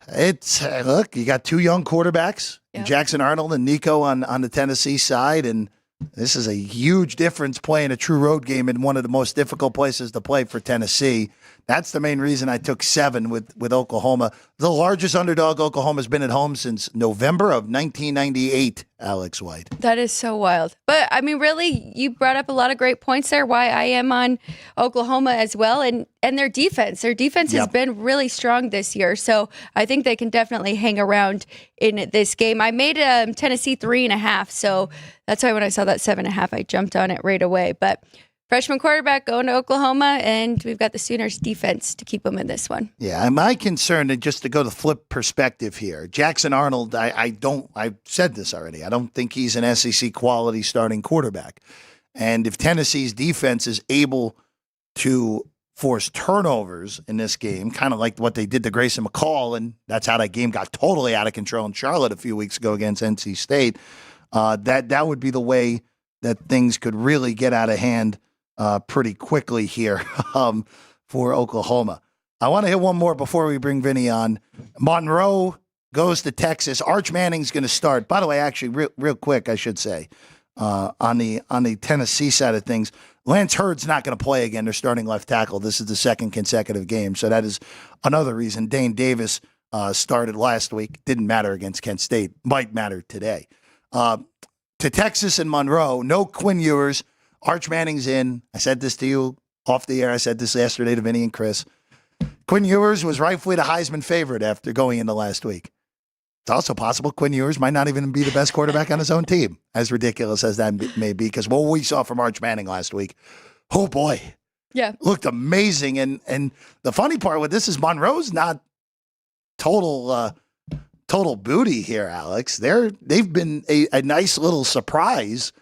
It's look, you got 2 young quarterbacks, yep. Jackson Arnold and Nico on the Tennessee side, and this is a huge difference playing a true road game in one of the most difficult places to play for Tennessee. That's the main reason I took 7 with Oklahoma. The largest underdog Oklahoma's been at home since November of 1998, Alex White. That is so wild. But, I mean, really, you brought up a lot of great points there, why I am on Oklahoma as well, and their defense. Their defense has been really strong this year, so I think they can definitely hang around in this game. I made Tennessee 3.5, so that's why when I saw that 7.5, I jumped on it right away. But freshman quarterback going to Oklahoma, and we've got the Sooners defense to keep them in this one. Yeah, my concern, and just to go to flip perspective here, Jackson Arnold, I've said this already, I don't think he's an SEC quality starting quarterback. And if Tennessee's defense is able to force turnovers in this game, kind of like what they did to Grayson McCall, and that's how that game got totally out of control in Charlotte a few weeks ago against NC State, that would be the way that things could really get out of hand pretty quickly here for Oklahoma. I want to hit one more before we bring Vinny on. Monroe goes to Texas. Arch Manning's going to start. By the way, actually, real quick, I should say, on the Tennessee side of things, Lance Hurd's not going to play again. They're starting left tackle. This is the second consecutive game, so that is another reason. Dane Davis started last week. Didn't matter against Kent State. Might matter today. To Texas and Monroe, no Quinn Ewers. Arch Manning's in. I said this to you off the air. I said this yesterday to Vinny and Chris. Quinn Ewers was rightfully the Heisman favorite after going into last week. It's also possible Quinn Ewers might not even be the best quarterback on his own team, as ridiculous as that may be, because what we saw from Arch Manning last week, oh boy, looked amazing. And the funny part with this is Monroe's not total booty here, Alex. They've been a nice little surprise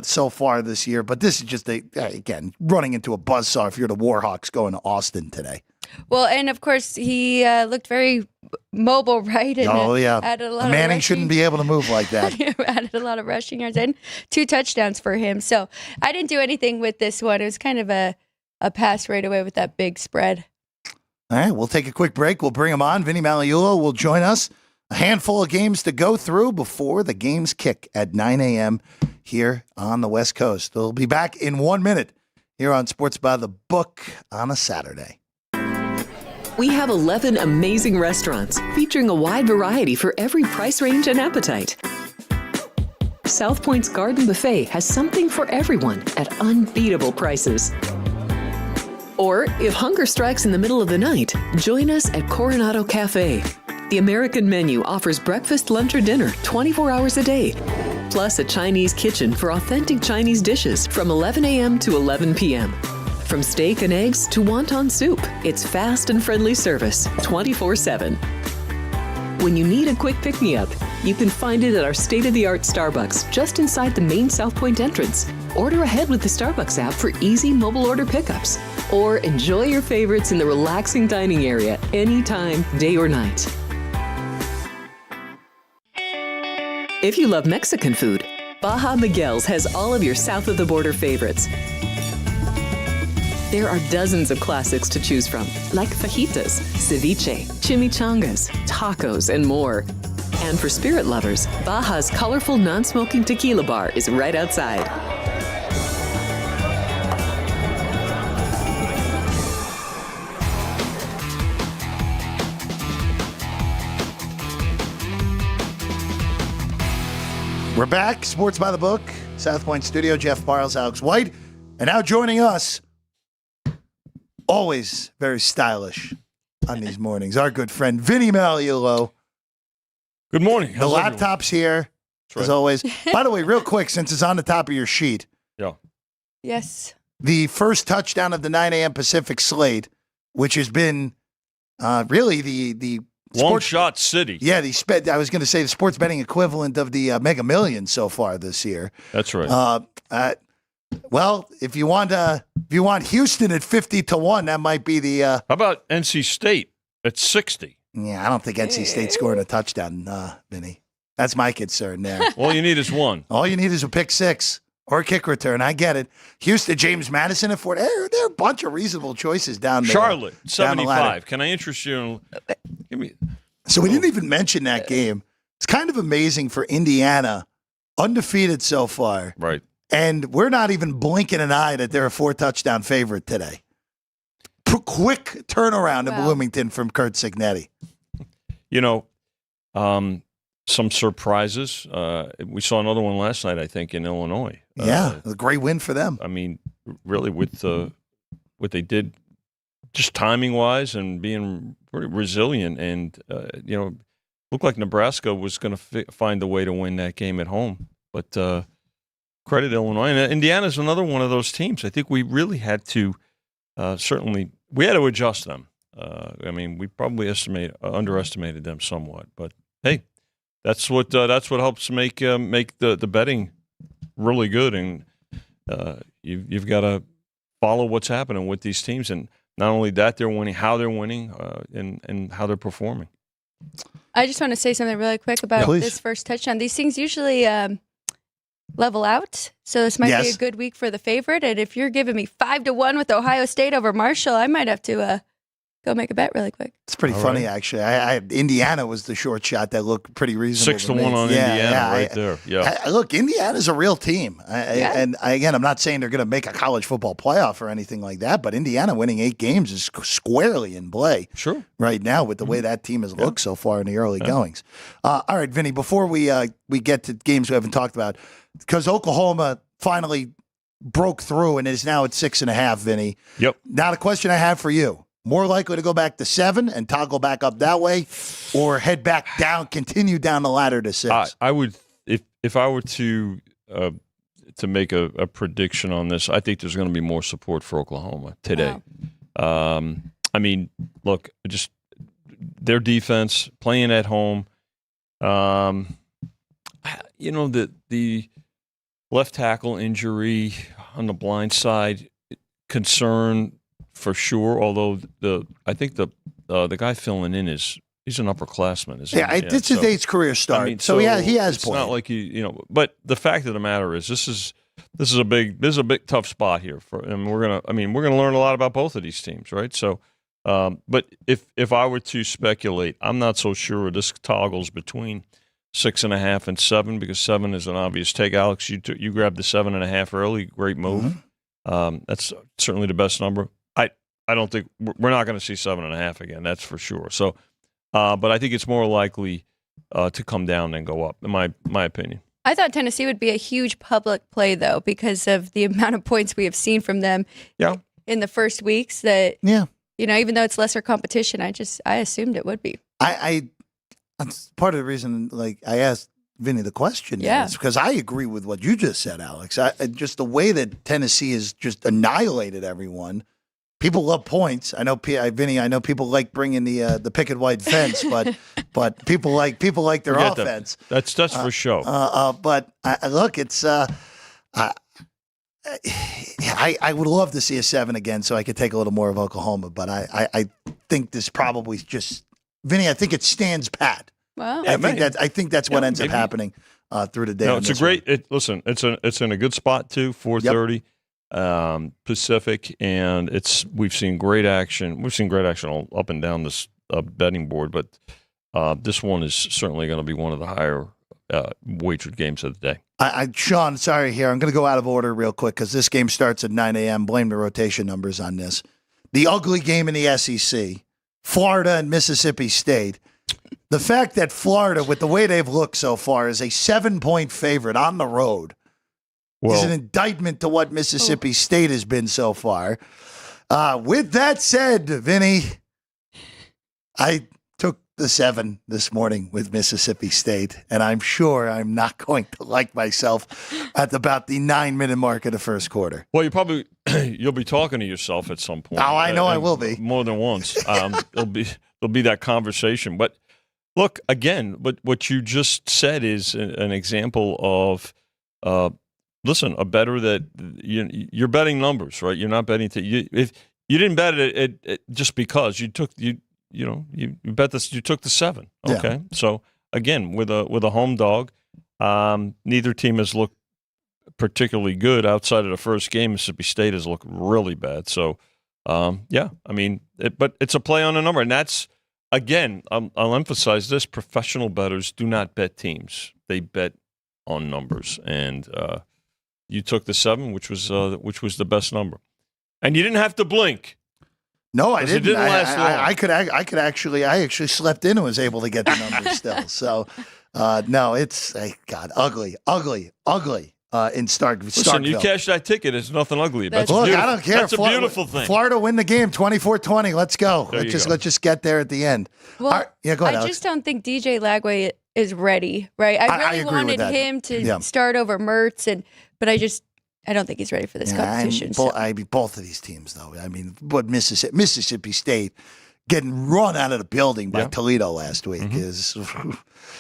so far this year, but this is just again running into a buzzsaw if you're the Warhawks going to Austin today. Well, and of course he looked very mobile, right? And, added a lot Manning shouldn't be able to move like that. Added a lot of rushing yards and 2 touchdowns for him. So I didn't do anything with this one. It was kind of a pass right away with that big spread. All right, we'll take a quick break. We'll bring him on. Vinny Magliulo will join us. A handful of games to go through before the games kick at 9 a.m. here on the West Coast. We'll be back in 1 minute here on Sports by the Book on a Saturday. We have 11 amazing restaurants featuring a wide variety for every price range and appetite. South Point's Garden Buffet has something for everyone at unbeatable prices. Or, if hunger strikes in the middle of the night, join us at Coronado Cafe. The American menu offers breakfast, lunch, or dinner 24 hours a day, plus a Chinese kitchen for authentic Chinese dishes from 11 a.m. to 11 p.m. From steak and eggs to wonton soup, it's fast and friendly service 24/7. When you need a quick pick-me-up, you can find it at our state-of-the-art Starbucks just inside the main South Point entrance. Order ahead with the Starbucks app for easy mobile order pickups. Or enjoy your favorites in the relaxing dining area anytime, day or night. If you love Mexican food, Baja Miguel's has all of your south of the border favorites. There are dozens of classics to choose from, like fajitas, ceviche, chimichangas, tacos, and more. And for spirit lovers, Baja's colorful non-smoking tequila bar is right outside. We're back, Sports by the Book, South Point Studio, Jeff Parles, Alex White, and now joining us, always very stylish on these mornings, our good friend Vinny Magliulo. Good morning. The laptop's here, as always. By the way, real quick, since it's on the top of your sheet. Yeah. Yes. The first touchdown of the 9 a.m. Pacific slate, which has been really the Long shot city. Yeah, I was going to say the sports betting equivalent of the Mega Millions so far this year. That's right. Well, if you want Houston at 50-1, that might be the. How about NC State at 60? Yeah, I don't think NC State's scoring a touchdown, Vinny. That's my concern there. All you need is one. All you need is a pick six or a kick return. I get it. Houston, James Madison at Fort. There are a bunch of reasonable choices down there. Charlotte, down 75. Can I interest you in? Give me. So we didn't even mention that game. It's kind of amazing for Indiana, undefeated so far. Right. And we're not even blinking an eye that they're a 4-touchdown favorite today. Quick turnaround in Bloomington from Kurt Signetti. You know, some surprises. We saw another one last night, I think, in Illinois. Yeah, a great win for them. I mean, really, with what they did, just timing-wise and being pretty resilient, and looked like Nebraska was going to find a way to win that game at home. But credit Illinois. And Indiana's another one of those teams. I think we really had to certainly – we had to adjust them. I mean, we probably underestimated them somewhat. But, hey, that's what helps make the betting really good. And you've got to follow what's happening with these teams. And not only that, they're winning, how they're winning, and how they're performing. I just want to say something really quick about this first touchdown. These things usually level out, so this might be a good week for the favorite. And if you're giving me 5-1 with Ohio State over Marshall, I might have to go make a bet really quick. It's pretty funny, actually. I Indiana was the short shot that looked pretty reasonable. 6-1 on Indiana there. Yeah. Look, Indiana's a real team. And again, I'm not saying they're going to make a college football playoff or anything like that, but Indiana winning 8 games is squarely in play right now with the way that team has looked so far in the early goings. All right, Vinny, before we get to games we haven't talked about, because Oklahoma finally broke through and is now at 6.5, Vinny. Yep. Now the question I have for you, more likely to go back to 7 and toggle back up that way, or head back down, continue down the ladder to 6? I would, if I were to make a prediction on this, I think there's going to be more support for Oklahoma today. Wow. I mean, look, just their defense playing at home. The left tackle injury on the blind side, concern for sure. Although I think the guy filling in he's an upperclassman. Isn't he? It's his 8th career start. I mean, so he has it's played. Not like but the fact of the matter is, this is a big tough spot here and we're gonna learn a lot about both of these teams, right? So, but if I were to speculate, I'm not so sure this toggles between 6.5 and 7, because 7 is an obvious take. Alex, you grabbed the 7.5 early. Great move. Mm-hmm. That's certainly the best number. I don't think we're not going to see 7.5 again. That's for sure. So, but I think it's more likely to come down than go up, in my opinion. I thought Tennessee would be a huge public play, though, because of the amount of points we have seen from them in the first weeks. That even though it's lesser competition, I assumed it would be. That's part of the reason, I asked Vinny the question. Is because I agree with what you just said, Alex. Just the way that Tennessee has just annihilated everyone. People love points. I know, Vinny. I know people like bringing the picket white fence, but people like their offense. That's for sure. But look, it's I would love to see a 7 again, so I could take a little more of Oklahoma. But I think this probably just. Vinny, I think it stands pat. Wow. I think that's what ends up happening through the day. No, it's a great. It's in a good spot too. 4:30 Pacific, and we've seen great action. We've seen great action all up and down this betting board, but this one is certainly going to be one of the higher wagered games of the day. Sean, sorry here. I'm going to go out of order real quick because this game starts at 9 a.m. Blame the rotation numbers on this. The ugly game in the SEC. Florida and Mississippi State. The fact that Florida, with the way they've looked so far, is a 7-point favorite on the road is an indictment to what Mississippi State has been so far. With that said, Vinny, I took the 7 this morning with Mississippi State, and I'm sure I'm not going to like myself at about the 9-minute mark of the first quarter. Well, you'll be talking to yourself at some point. Oh, I know I will be. More than once. There'll be that conversation. But look, again, what you just said is an example of, a better that you're betting numbers, right? You're not betting if you didn't bet it just because you you bet this. You took the 7. Yeah. Okay, so again with a home dog, neither team has looked particularly good outside of the first game. Mississippi State has looked really bad. So, yeah, I mean, but it's a play on a number, and that's again. I'll emphasize this: professional bettors do not bet teams; they bet on numbers, and you took the 7, which was the best number, and you didn't have to blink. No, I didn't. It didn't last long. I actually slept in and was able to get the numbers still. So, no, it's ugly in Starkville. Listen, you cash that ticket. It's nothing ugly about it. Look, Beautiful. I don't care. That's a beautiful thing. Florida win the game, 24-20. Let's go. Let's just get there at the end. Well, yeah, go ahead, I Alex. just don't think DJ Lagway is ready, right? I really wanted him to start over Mertz, but I don't think he's ready for this competition. Both of these teams, though. I mean, what Mississippi State getting run out of the building by Toledo last week is.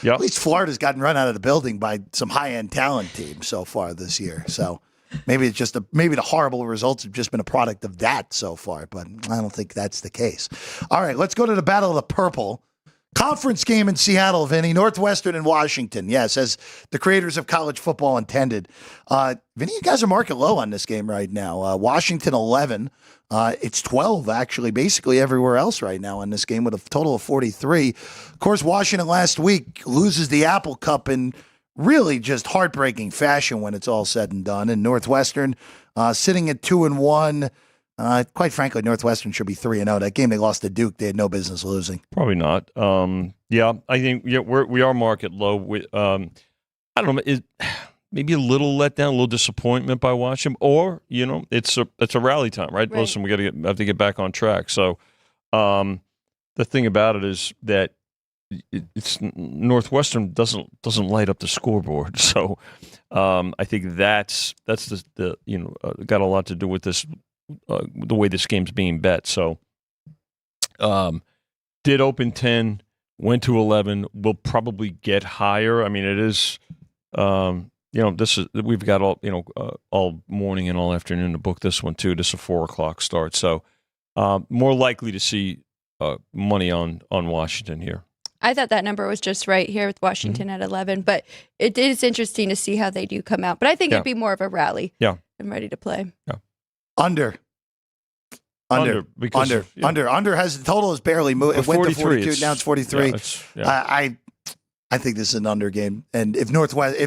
At least Florida's gotten run out of the building by some high-end talent teams so far this year. So maybe it's just maybe the horrible results have just been a product of that so far, but I don't think that's the case. All right, let's go to the Battle of the Purple. Conference game in Seattle, Vinny. Northwestern and Washington. Yes, as the creators of college football intended. Vinny, you guys are marking low on this game right now. Washington 11. It's 12, actually, basically everywhere else right now in this game with a total of 43. Of course, Washington last week loses the Apple Cup in really just heartbreaking fashion when it's all said and done. And Northwestern sitting at 2-1. Quite frankly, Northwestern should be 3-0. That game they lost to Duke, they had no business losing. Probably not. I think we are market low. I don't know. Maybe a little letdown, a little disappointment by Washington, or it's a rally time, right? Listen, we have to get back on track. So, the thing about it is that it's Northwestern doesn't light up the scoreboard. So, I think that's the got a lot to do with this. The way this game's being bet. So, did open 10, went to 11, will probably get higher. I mean, it is, we've got all morning and all afternoon to book this one too. This is a 4:00 start. So, more likely to see money on Washington here. I thought that number was just right here with Washington at 11, but it is interesting to see how they do come out. But I think it'd be more of a rally. Yeah. I'm ready to play. Yeah. Under has the total is barely moved. It went to 42. Now it's 43. I think this is an under game, and if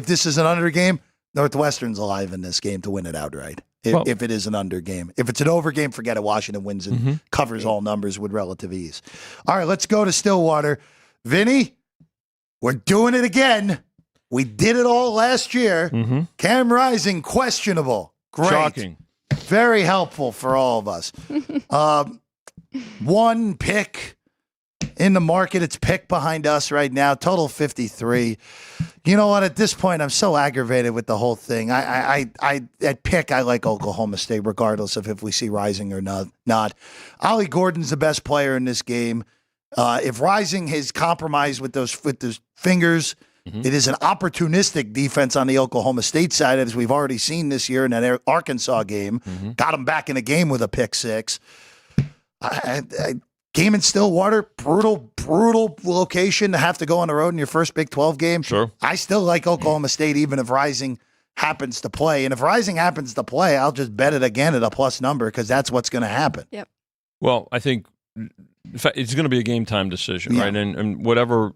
this is an under game, Northwestern's alive in this game to win it outright. If it is an under game, if it's an over game, forget it. Washington wins and covers all numbers with relative ease. All right, let's go to Stillwater. Vinny, we're doing it again. We did it all last year. Cam Rising questionable. Great. Shocking. Very helpful for all of us. One pick in the market. It's pick behind us right now. Total 53. You know what? At this point, I'm so aggravated with the whole thing. At pick, I like Oklahoma State, regardless of if we see Rising or not. Ollie Gordon's the best player in this game. If Rising has compromised with those fingers, it is an opportunistic defense on the Oklahoma State side, as we've already seen this year in that Arkansas game. Got them back in the game with a pick 6. Game in Stillwater, brutal location to have to go on the road in your first Big 12 game. Sure. I still like Oklahoma State, even if Rising happens to play. And if Rising happens to play, I'll just bet it again at a plus number because that's what's going to happen. Yep. Well, I think in fact, it's going to be a game time decision, right? And whatever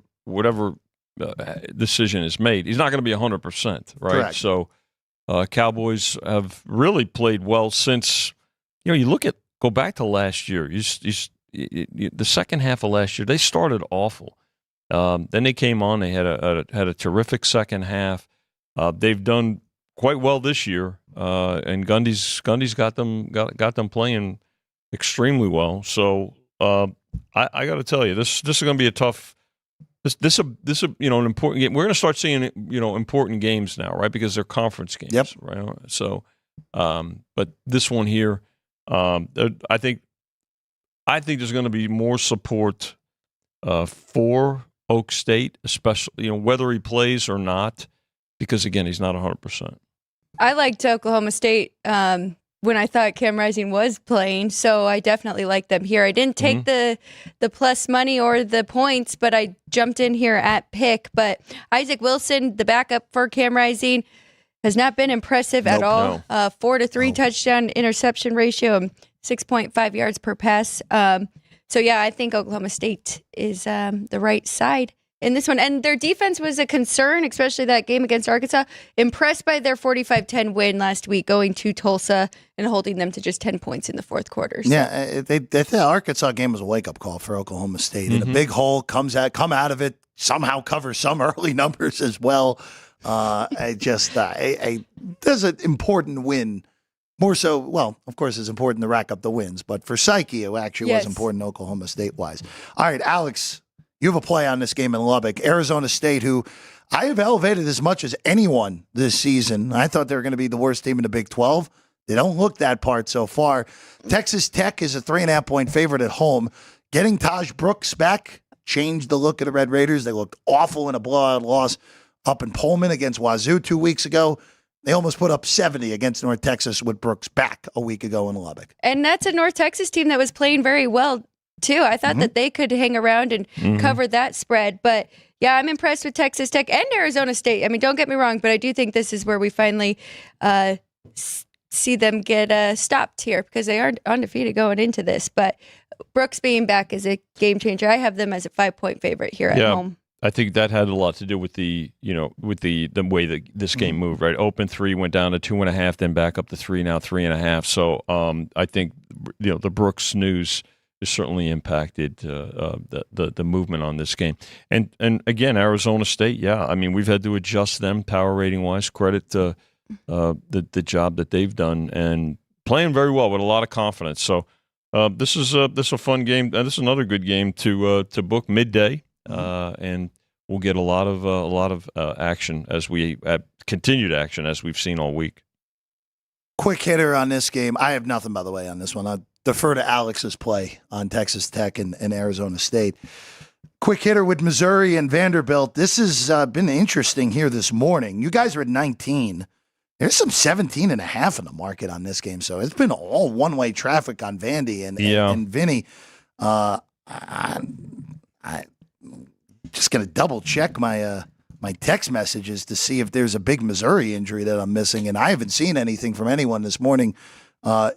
decision is made, he's not going to be 100%, right? Correct. So Cowboys have really played well since, go back to last year. The second half of last year, they started awful. Then they came on, they had a terrific second half. They've done quite well this year, and Gundy's got them playing extremely well. So I got to tell you, this is going to be a tough. This an important game. We're going to start seeing important games now, right? Because they're conference games, yep. Right? So, but this one here, I think there's going to be more support for Oak State, especially whether he plays or not, because again, he's not 100%. I liked Oklahoma State when I thought Cam Rising was playing, so I definitely like them here. I didn't take the plus money or the points, but I jumped in here at pick. But Isaac Wilson, the backup for Cam Rising, has not been impressive at all. 4-3 touchdown interception ratio, and 6.5 yards per pass. So yeah, I think Oklahoma State is the right side in this one. And their defense was a concern, especially that game against Arkansas. Impressed by their 45-10 win last week, going to Tulsa and holding them to just 10 points in the fourth quarter. So. Yeah, the Arkansas game was a wake-up call for Oklahoma State. In a big hole, come out of it, somehow cover some early numbers as well. There's an important win. More so, well, of course, it's important to rack up the wins, but for Psyche, it actually was important Oklahoma State-wise. All right, Alex, you have a play on this game in Lubbock. Arizona State, who I have elevated as much as anyone this season. I thought they were going to be the worst team in the Big 12. They don't look that part so far. Texas Tech is a 3.5-point favorite at home. Getting Taj Brooks back changed the look of the Red Raiders. They looked awful in a blowout loss up in Pullman against Wazoo 2 weeks ago. They almost put up 70 against North Texas with Brooks back a week ago in Lubbock. And that's a North Texas team that was playing very well, too. I thought that they could hang around and cover that spread. But, yeah, I'm impressed with Texas Tech and Arizona State. I mean, don't get me wrong, but I do think this is where we finally see them get stopped here because they are undefeated going into this. But Brooks being back is a game changer. I have them as a 5-point favorite here at home. I think that had a lot to do with the way that this game moved, right? Open 3, went down to 2.5, then back up to 3, now 3.5. So I think the Brooks news has certainly impacted the movement on this game. And again, Arizona State, I mean, we've had to adjust them power rating wise. Credit to the job that they've done and playing very well with a lot of confidence. So this is a fun game. This is another good game to book midday. And we'll get a lot of action as we continued action as we've seen all week. Quick hitter on this game. I have nothing, by the way, on this one. I'll defer to Alex's play on Texas Tech and Arizona State. Quick hitter with Missouri and Vanderbilt. This has been interesting here this morning. You guys are at 19. There's some 17.5 in the market on this game, so it's been all one-way traffic on Vandy and Vinny. I just going to double check my text messages to see if there's a big Missouri injury that I'm missing, and I haven't seen anything from anyone this morning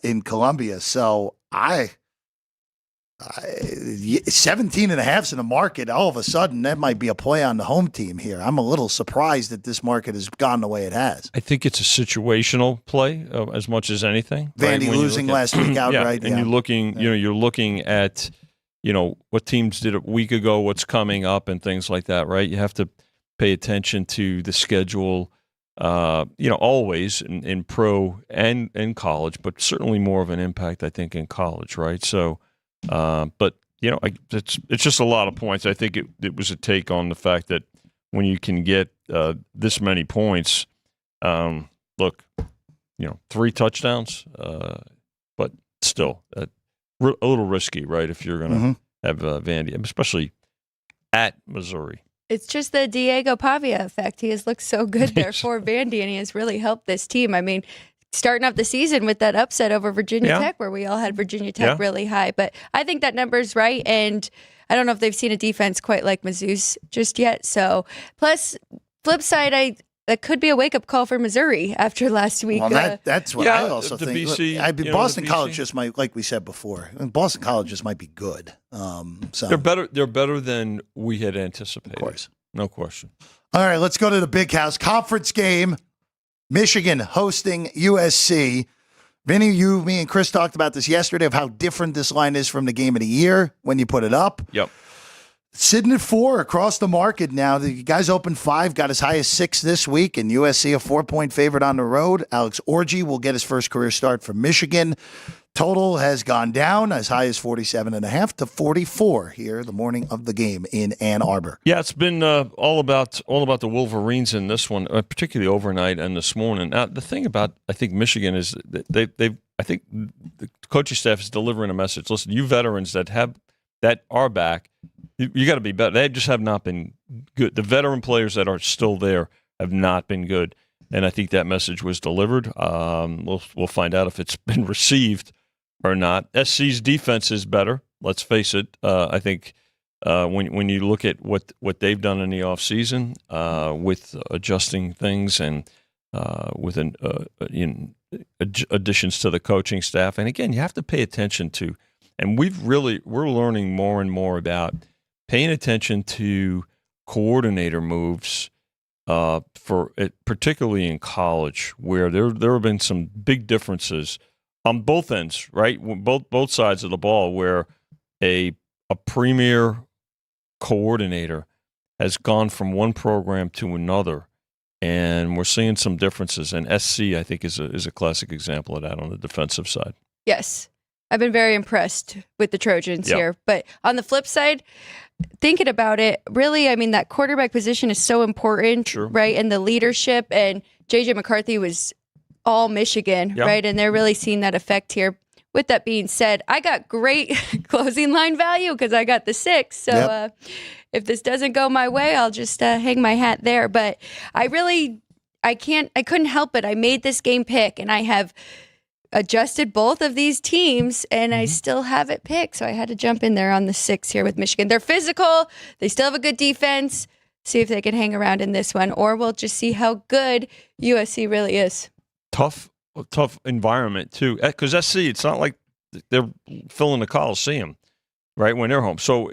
in Columbia. So 17.5's in the market. All of a sudden, that might be a play on the home team here. I'm a little surprised that this market has gone the way it has. I think it's a situational play as much as anything. Vandy losing last week outright. And you're looking at what teams did a week ago, what's coming up, and things like that, right? You have to pay attention to the schedule, always in pro and in college, but certainly more of an impact, I think, in college, right? So, it's just a lot of points. I think it was a take on the fact that when you can get this many points, 3 touchdowns, but still a little risky, right? If you're going to have Vandy, especially at Missouri. It's just the Diego Pavia effect. He has looked so good there for Vandy, and he has really helped this team. I mean, starting off the season with that upset over Virginia Tech, where we all had Virginia Tech really high. But I think that number's right, and I don't know if they've seen a defense quite like Mizzou's just yet. So, plus, flip side, that could be a wake-up call for Missouri after last week. Well, that's what I also the think. BC, Look, Boston College just might, like we said before, Boston College just might be good. So they're better. They're better than we had anticipated. Of course, no question. All right, let's go to the Big House conference game. Michigan hosting USC. Vinny, me, and Chris talked about this yesterday of how different this line is from the game of the year when you put it up. Yep. Sitting at 4 across the market now. The guys opened 5, got as high as 6 this week, and USC a 4-point favorite on the road. Alex Orji will get his first career start from Michigan. Total has gone down as high as 47.5 to 44 here the morning of the game in Ann Arbor. Yeah, it's been all about the Wolverines in this one, particularly overnight and this morning. Now, the thing about I think Michigan is that I think the coaching staff is delivering a message. Listen, you veterans that are back, you got to be better. They just have not been good. The veteran players that are still there have not been good. and I think that message was delivered. We'll find out if it's been received or not. SC's defense is better. Let's face it. I think when you look at what they've done in the offseason with adjusting things and with additions to the coaching staff, and again, you have to pay attention to. And we're learning more and more about paying attention to coordinator moves particularly in college, where there have been some big differences on both ends, right? Both sides of the ball, where a premier coordinator has gone from one program to another, and we're seeing some differences. And SC, I think, is a classic example of that on the defensive side. Yes. I've been very impressed with the Trojans here. But on the flip side, thinking about it, really, I mean, that quarterback position is so important, right? And the leadership, and J.J. McCarthy was all Michigan, right? And they're really seeing that effect here. With that being said, I got great closing line value because I got the 6. So if this doesn't go my way, I'll just hang my hat there. But I couldn't help it. I made this game pick, and I have adjusted both of these teams, and I still have it picked. So I had to jump in there on the 6 here with Michigan. They're physical. They still have a good defense. See if they can hang around in this one, or we'll just see how good USC really is. Tough environment, too. Because SC, it's not like they're filling the Coliseum, right, when they're home. So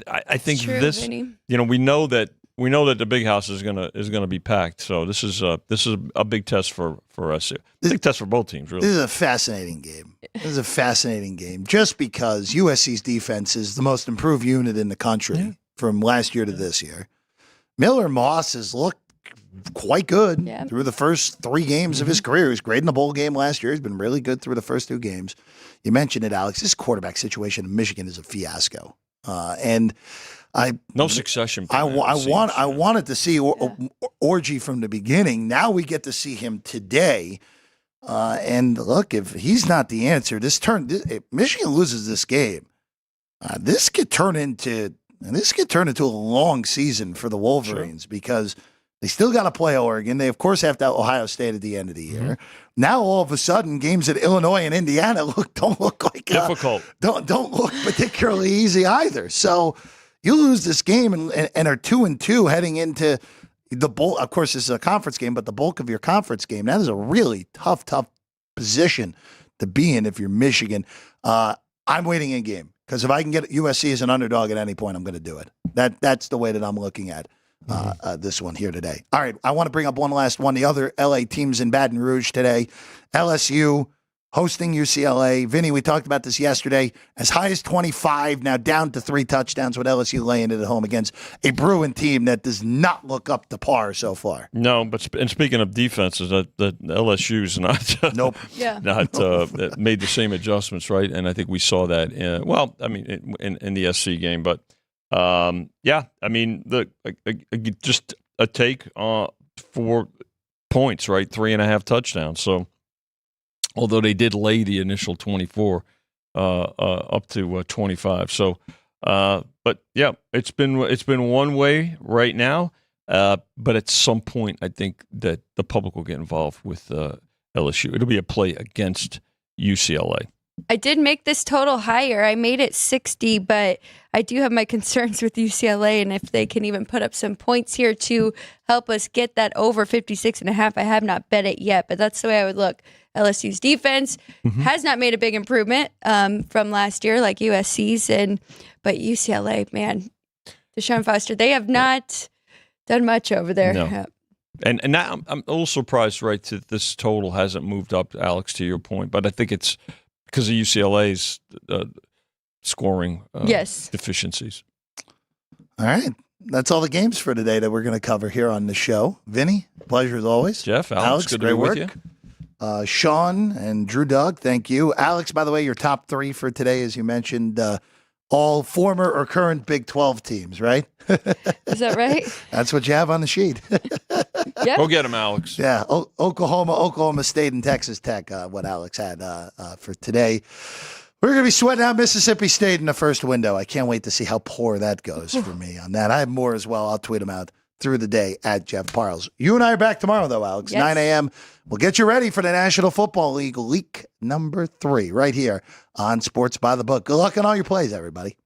I think this, Vinny. we know that the big house is gonna be packed. So this is a big test for SC. Big test for both teams, really. This is a fascinating game. This is a fascinating game, just because USC's defense is the most improved unit in the country from last year to this year. Miller Moss has looked quite good through the first 3 games of his career. He was great in the bowl game last year. He's been really good through the first 2 games. You mentioned it, Alex. This quarterback situation in Michigan is a fiasco, and no succession plan. I wanted to see Orgy from the beginning. Now we get to see him today. And look, if he's not the answer, if Michigan loses this game, this could turn into a long season for the Wolverines, because they still got to play Oregon. They, of course, have to Ohio State at the end of the year. Now, all of a sudden, games at Illinois and Indiana don't look like difficult. Don't look particularly easy either. So you lose this game and are 2-2 heading into the bowl. Of course, this is a conference game, but the bulk of your conference game, that is a really tough position to be in if you're Michigan. I'm waiting in game, because if I can get USC as an underdog at any point, I'm going to do it. That's the way that I'm looking at this one here today. All right, I want to bring up one last one. The other LA teams in Baton Rouge today. LSU hosting UCLA. Vinny, we talked about this yesterday. As high as 25, now down to 3 touchdowns with LSU laying it at home against a Bruin team that does not look up to par so far. No, and speaking of defenses, that LSU's not made the same adjustments, right? And I think we saw that in the SC game. But just a take 4 points, right? 3.5 touchdowns. So, although they did lay the initial 24 up to 25. So, but yeah, it's been one way right now. But at some point, I think that the public will get involved with LSU. It'll be a play against UCLA. I did make this total higher. I made it 60, but I do have my concerns with UCLA, and if they can even put up some points here to help us get that over 56.5. I have not bet it yet, but that's the way I would look. LSU's defense has not made a big improvement from last year, like USC's, but UCLA, man, Deshaun Foster, they have not done much over there. No. And now I'm a little surprised, right, that this total hasn't moved up, Alex, to your point, but I think it's because of UCLA's scoring deficiencies. All right. That's all the games for today that we're going to cover here on the show. Vinny, pleasure as always. Jeff, Alex good great to be work. with you. Sean and Drew Doug, thank you. Alex, by the way, your top 3 for today, as you mentioned, all former or current Big 12 teams, right? Is that right? That's what you have on the sheet. Yeah. Go get him, Alex. Yeah, Oklahoma State, and Texas Tech, what Alex had for today. We're going to be sweating out Mississippi State in the first window. I can't wait to see how poor that goes for me on that. I have more as well. I'll tweet them out through the day at Jeff Parles. You and I are back tomorrow, though, Alex. Yes. 9 a.m. We'll get you ready for the National Football League Week number 3 right here on Sports by the Book. Good luck on all your plays, everybody.